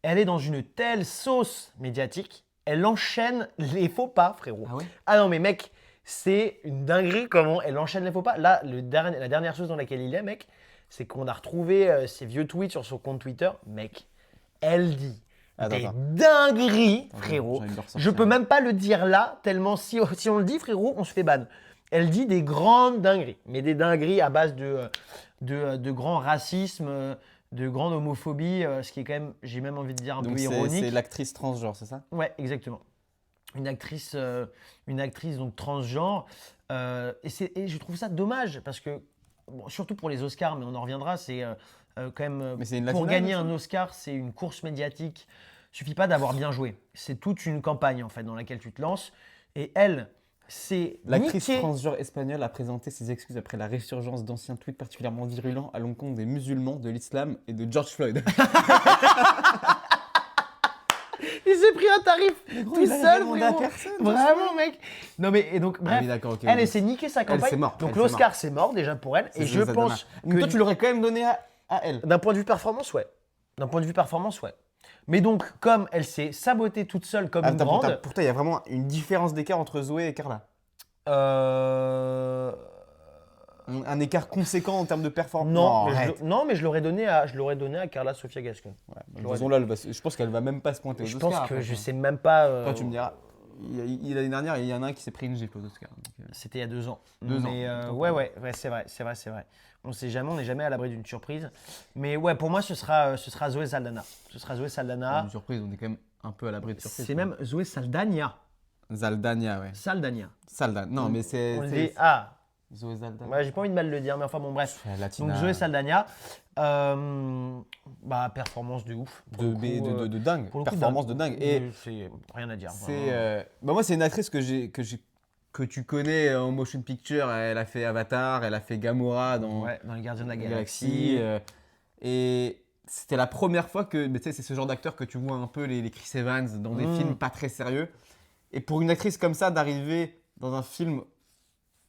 elle est dans une telle sauce médiatique, elle enchaîne les faux pas, frérot. Ah ouais? Ah non, mais mec, c'est une dinguerie comment elle enchaîne les faux pas. Là, la dernière chose dans laquelle il est, mec, c'est qu'on a retrouvé ses vieux tweets sur son compte Twitter. Mec, elle dit Des Attends. dingueries, Attends, frérot. j'ai envie de le ressortir. Je peux même pas le dire là, tellement si on le dit, frérot, on se fait ban. Elle dit des grandes dingueries, mais des dingueries à base de grand racisme, de grande homophobie, ce qui est quand même, j'ai même envie de dire, un Donc peu c'est ironique. l'actrice transgenre, c'est ça? Ouais, exactement. Une actrice donc transgenre. Et je trouve ça dommage parce que, bon, surtout pour les Oscars, mais on en reviendra, c'est quand même. Mais c'est une Pour latina, gagner aussi un Oscar, c'est une course médiatique. Il suffit pas d'avoir bien joué. C'est toute une campagne en fait dans laquelle tu te lances. Et elle, c'est L'actrice niqué. transgenre espagnole a présenté ses excuses après la résurgence d'anciens tweets particulièrement virulents à l'encontre des musulmans, de l'islam et de George Floyd. Il s'est pris un tarif tout il a seul, demandé à frérot. personne, Vraiment, mec. Non mais et donc bref, oui, d'accord, ok, elle oui. s'est niqué sa campagne. c'est mort, Donc elle, c'est l'Oscar c'est mort déjà pour elle. Et je Zoé Saldana. pense Mais toi, que tu l'aurais quand même donné à elle. d'un point de vue performance, ouais. D'un point de vue performance, ouais. Mais donc, comme elle s'est sabotée toute seule comme une Attends, grande, pour toi, il y a vraiment une différence d'écart entre Zoé et Carla. euh, Un écart conséquent en termes de performance. non, mais arrête. je l'aurais donné à Carla Sofia Gascon. Ouais, de toute l'aurais façon, là, je pense qu'elle va même pas se pointer aux Je Oscars. pense que après, je quoi. sais même pas. Toi, tu me diras. L'année dernière, il y en a un qui s'est pris une gifle aux Oscars. Donc, C'était il y a 2 ans. 2 ans. Mais Donc, ouais, c'est vrai. On sait jamais, on n'est jamais à l'abri d'une surprise. Mais ouais, pour moi, ce sera Zoé Saldana. Ce sera Zoé Saldana. Une surprise, on est quand même un peu à l'abri de surprise. C'est même Zoé Saldana. Zaldania, ouais. Saldana. Saldan. Non, mais c'est. On le dit. Ah, Zoé Zaldana. ouais, j'ai pas envie de mal le dire, mais enfin bon, bref. Ouais, Latina. Donc Zoé Saldana, performance de ouf. Pour le coup, de dingue. pour le coup, Performance de dingue. Et c'est rien à dire. c'est. vraiment. Moi, c'est une actrice que tu connais en motion picture. Elle a fait Avatar, elle a fait Gamora dans Ouais, dans les Gardiens de la Galaxy. Galaxie. Et c'était la première fois que. Mais tu sais, c'est ce genre d'acteur que tu vois un peu les Chris Evans dans des films pas très sérieux. Et pour une actrice comme ça, d'arriver dans un film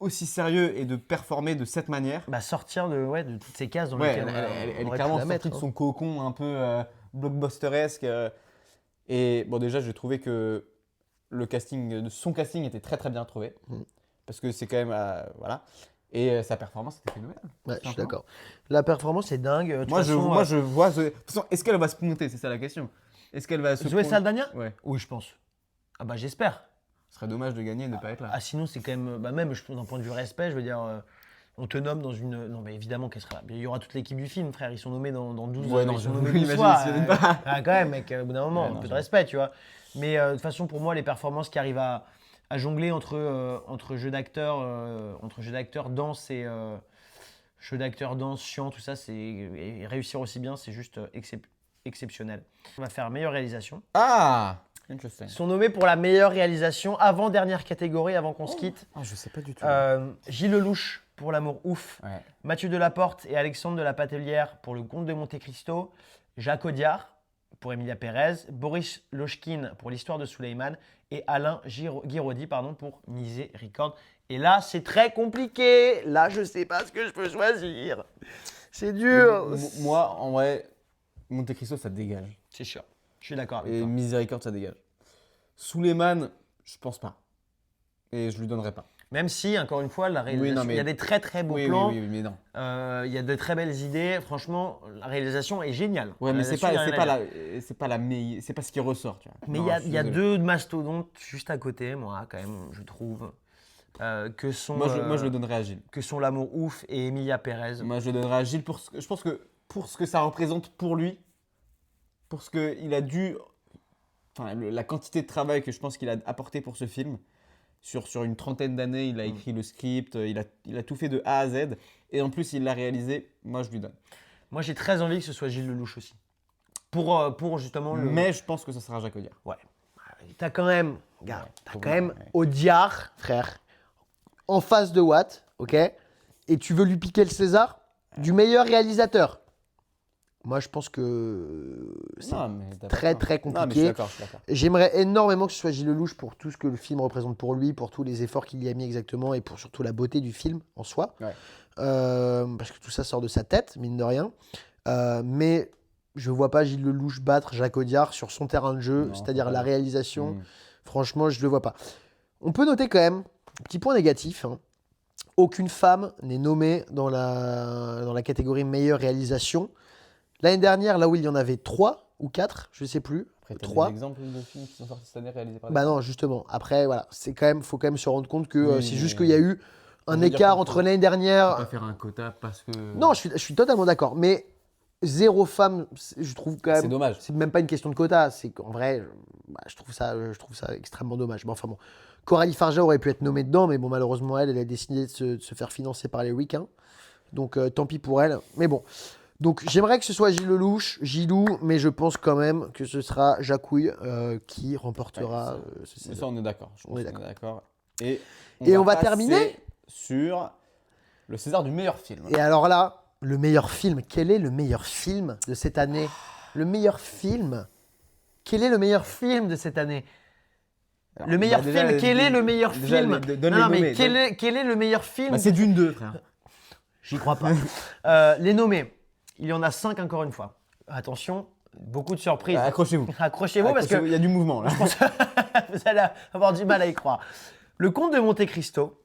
aussi sérieux et de performer de cette manière. Sortir de toutes ces cases dans Ouais, lesquelles elle on est aurait clairement pu la sortie mettre. de son cocon un peu blockbusteresque. Et bon, déjà, j'ai trouvé que son casting était très très bien trouvé. Parce que c'est quand même. Voilà. Et sa performance était phénoménale. Ouais, je suis Simplement. d'accord. La performance est dingue. De toute Moi, façon, je vois. De toute façon, est-ce qu'elle va se pointer? C'est ça la question. Est-ce qu'elle va se Zoé pointer? Saldana Ouais. Oui, je pense. Ah bah j'espère. Ce serait dommage de gagner et de ne pas être là. Ah sinon c'est quand même, même d'un point de vue respect, je veux dire, on te nomme dans une... Non mais évidemment qu'elle sera là. Il y aura toute l'équipe du film, frère, ils sont nommés dans 12... Ouais, non, ils je sont nommés oui, 12 imagine fois. s'il y en a pas. Quand même mec, au bout d'un moment, Ouais, un non, peu de je- respect, tu vois. Mais de toute façon pour moi les performances qui arrivent à jongler entre jeu d'acteur, danse et... jeu d'acteur, danse, chant, tout ça, et réussir aussi bien, c'est juste exceptionnel. On va faire meilleure réalisation. Ah! Interesting. Ils sont nommés pour la meilleure réalisation, avant-dernière catégorie, avant qu'on se quitte. Ah, je sais pas du tout. Gilles Lelouch pour L'amour ouf. Ouais. Mathieu Delaporte et Alexandre de la Patellière pour Le Comte de Monte Cristo. Jacques Audiard pour Emilia Pérez. Boris Lochkin pour L'Histoire de Souleymane. Et Alain Guiraudy pour Miséricorde. Et là, c'est très compliqué. Là, je sais pas ce que je peux choisir. C'est dur. Moi, en vrai, Monte Cristo, ça dégage. C'est sûr. Je suis d'accord avec Et toi. Miséricorde, ça dégage. Souleymane, je pense pas. Et je lui donnerai pas. Même si, encore une fois, la réalisation, non, mais- il y a des très très beaux Oui, plans. oui, mais non. Il y a de très belles idées. Franchement, la réalisation est géniale. Ouais, mais c'est Là-dessus, il y a pas, rien à dire. c'est pas la meilleure, c'est pas ce qui ressort, tu vois. Mais Non, il y a, je suis il y a désolé. deux mastodontes juste à côté, moi, quand même, je trouve, que sont, Moi, je le donnerai à Gilles. que sont L'amour ouf et Emilia Pérez. Moi, je le donnerai à Gilles je pense que pour ce que ça représente pour lui, pour ce qu'il a dû, enfin, la quantité de travail que je pense qu'il a apporté pour ce film, sur une trentaine d'années, il a écrit le script, il a tout fait de A à Z, et en plus, il l'a réalisé, moi, je lui donne. Moi, j'ai très envie que ce soit Gilles Lelouch aussi. Pour justement le. Mais je pense que ça sera Jacques Audiard. Ouais. T'as quand même, regarde, Ouais, t'as faut quand voir, même ouais. Audiard, frère, en face de Watt, ok? Et tu veux lui piquer le César du meilleur réalisateur. Moi, je pense que c'est Non, mais t'as très, pas- très Non, mais je suis compliqué. d'accord, je suis d'accord. J'aimerais énormément que ce soit Gilles Lelouch pour tout ce que le film représente pour lui, pour tous les efforts qu'il y a mis exactement et pour surtout la beauté du film en soi. Ouais. Parce que tout ça sort de sa tête, mine de rien. Mais je vois pas Gilles Lelouch battre Jacques Audiard sur son terrain de jeu, Non, c'est-à-dire faut la pas. réalisation. Mm. Franchement, je le vois pas. On peut noter quand même, petit point négatif, hein, aucune femme n'est nommée dans la catégorie meilleure réalisation. L'année dernière, là où il y en avait 3 ou 4, je ne sais plus. Après, t'as 3. des exemples de films qui sont sortis cette année réalisés par des Bah femmes. non, justement. Après, voilà, faut quand même se rendre compte que Oui, c'est juste mais qu'il y a eu un je veux dire écart qu'on entre peut- l'année Faut dernière. pas faire un quota parce que. Non, je suis totalement d'accord. Mais 0 femme, je trouve quand C'est même. dommage. C'est même pas une question de quota. C'est qu'en vrai, je trouve ça extrêmement dommage. Mais enfin bon, Coralie Farja aurait pu être nommée dedans, mais bon, malheureusement, elle a décidé de se faire financer par les Ricains. Donc tant pis pour elle. Mais bon. Donc j'aimerais que ce soit Gilles Lelouch, Gilou, mais je pense quand même que ce sera Jacouille qui remportera ce Mais César. ça, on est d'accord. Je pense On est qu'on est d'accord. Et Et on va passer terminer sur le César du meilleur film. Et alors là, le meilleur film, quel est le meilleur film de cette année? Le meilleur film? Quel est le meilleur film de cette année? Alors, Le meilleur bah, déjà, film, quel est le meilleur déjà, film? donne Non, les non, mais nommés, quel est le meilleur film? Bah, c'est Dune 2, frère. J'y crois pas. Les nommés, il y en a 5 encore une fois. Attention, beaucoup de surprises. Accrochez-vous. Accrochez-vous parce que Il y a du mouvement là. vous allez avoir du mal à y croire. Le Comte de Monte Cristo,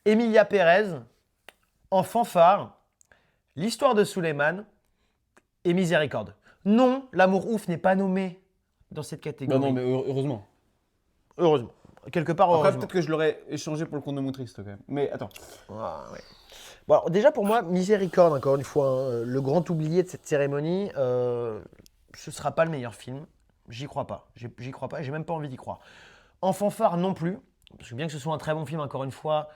Emilia Pérez, En fanfare, L'histoire de Suleiman et Miséricorde. Non, L'amour ouf n'est pas nommé dans cette catégorie. Bah non, mais heureusement. Heureusement. Quelque part, Après, heureusement. peut-être que je l'aurais échangé pour le compte de Monte Cristo quand même. Mais attends. Ah, ouais. Bon, alors, déjà pour moi, Miséricorde, encore une fois, hein, le grand oublié de cette cérémonie, ce ne sera pas le meilleur film. J'y crois pas. J'y crois pas. J'ai même pas envie d'y croire. En fanfare non plus. Parce que bien que ce soit un très bon film, encore une fois,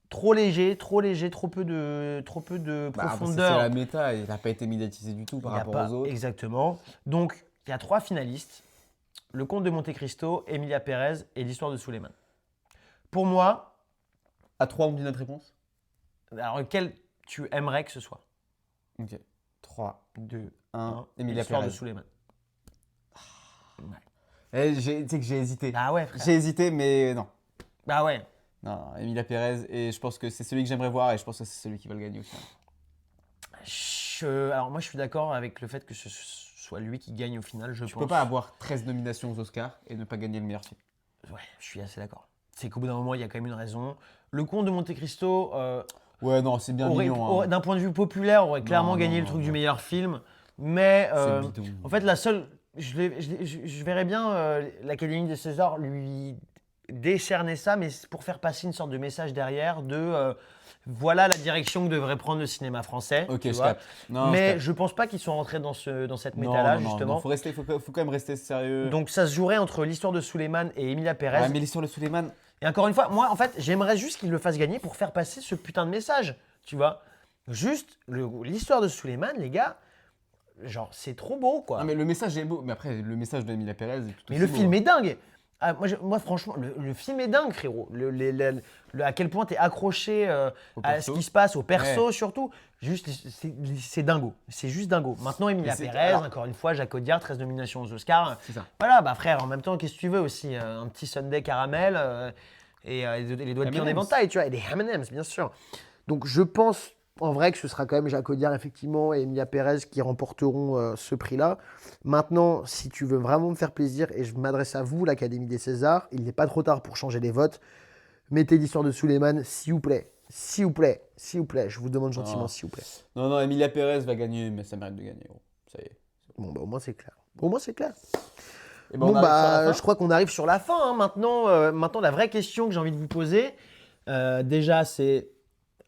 trop léger, trop peu de Bah, après, profondeur. c'est la méta, il n'a pas été médiatisé du tout par Il y a rapport pas- aux autres. Exactement. Donc, il y a 3 finalistes. Le Comte de Monte Cristo, Emilia Pérez et L'histoire de Suleiman. Pour moi, À 3, on me dit notre réponse. alors lequel tu aimerais que ce soit? Ok. 3, 2, 1, 1, Emilia L'histoire de Pérez. Suleiman. Tu sais que j'ai hésité. Ah ouais, frère. J'ai hésité, mais non. Bah ouais. Non, Emilia Pérez, et je pense que c'est celui que j'aimerais voir, et je pense que c'est celui qui va le gagner au final. Alors moi, je suis d'accord avec le fait que ce soit lui qui gagne au final, je Tu pense. peux pas avoir 13 nominations aux Oscars et ne pas gagner le meilleur film. Ouais, je suis assez d'accord. C'est qu'au bout d'un moment, il y a quand même une raison. Le Comte de Monte Cristo, Ouais, non, c'est bien mignon. Hein. d'un point de vue populaire, aurait clairement Non, gagné non, le truc non. du meilleur film. Mais C'est bidon. en fait, la seule, je verrais bien l'Académie des Césars lui décerner ça, mais c'est pour faire passer une sorte de message derrière de voilà la direction que devrait prendre le cinéma français. Ok, tu je vois. capte. Non, Mais je pense pas qu'ils sont rentrés dans cette non, méta-là, non, non, justement. non, faut quand même rester sérieux. Donc ça se jouerait entre l'histoire de Suleiman et Emilia Pérez. Ouais, mais l'histoire de Suleiman, Et encore une fois, moi, en fait, j'aimerais juste qu'il le fasse gagner pour faire passer ce putain de message, tu vois. Juste, l'histoire de Suleiman, les gars, genre, c'est trop beau, quoi. non, mais le message est beau. Mais après, le message d'Emilia Pérez est tout Mais aussi le beau, film hein. est dingue. Ah, moi, franchement, le film est dingue, frérot. À quel point t'es accroché Au à perso. ce qui se passe, au perso Ouais. surtout. Juste, c'est dingo. C'est juste dingo. Maintenant, Emilia Mais c'est- Pérez, alors- encore une fois, Jacques Audiard, 13 nominations aux Oscars. C'est ça. Voilà, bah frère, en même temps, qu'est-ce que tu veux aussi? Un petit sundae caramel et les doigts de pied en M&M's. éventail, tu vois, et des M&M's, bien sûr. Donc, je pense en vrai que ce sera quand même Jacques Audiard, effectivement, et Emilia Pérez qui remporteront ce prix-là. Maintenant, si tu veux vraiment me faire plaisir, et je m'adresse à vous, l'Académie des Césars, il n'est pas trop tard pour changer les votes. Mettez l'histoire de Suleiman, s'il vous plaît. S'il vous plaît. S'il vous plaît. Je vous demande gentiment, Non. s'il vous plaît. Non, non, Emilia Pérez va gagner, mais ça mérite de gagner. Gros. Ça y est. Bon, bah, au moins, c'est clair. Au moins, c'est clair. Et ben, Bon, on arrive sur la bah, fin. je crois qu'on arrive sur la fin. Hein. Maintenant, la vraie question que j'ai envie de vous poser, déjà, c'est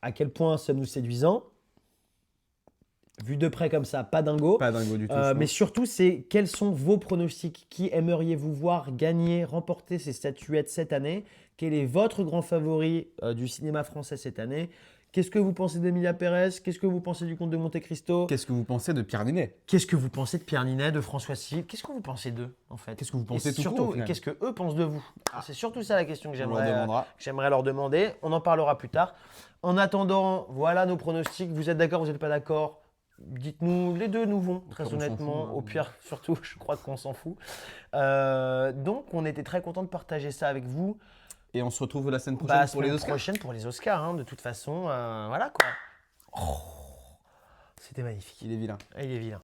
à quel point sommes-nous séduisants? Vu de près comme ça, pas dingo. Pas dingo du tout. je Mais pense. surtout, c'est quels sont vos pronostics? Qui aimeriez-vous voir gagner, remporter ces statuettes cette année? Quel est votre grand favori du cinéma français cette année? Qu'est-ce que vous pensez d'Emilia Pérez? Qu'est-ce que vous pensez du Comte de Monte Cristo? Qu'est-ce que vous pensez de Pierre Ninet? Qu'est-ce que vous pensez de Pierre Ninet, de François Civil? Qu'est-ce que vous pensez d'eux, en fait? Qu'est-ce que vous pensez Et tout court, surtout, au final qu'est-ce que eux pensent de vous? C'est surtout ça la question que On leur j'aimerais demandera. leur demander. On en parlera plus tard. En attendant, voilà nos pronostics. Vous êtes d'accord, vous n'êtes pas d'accord? Dites-nous, les deux nous vont, très pire, on s'en honnêtement. fout, hein. Au pire, surtout, je crois qu'on s'en fout. Donc, on était très content de partager ça avec vous. Et on se retrouve la semaine prochaine Bah, pour les semaine Oscars. prochaine pour les Oscars, hein, de toute façon. Voilà quoi. Oh, c'était magnifique. Il est vilain. Il est vilain.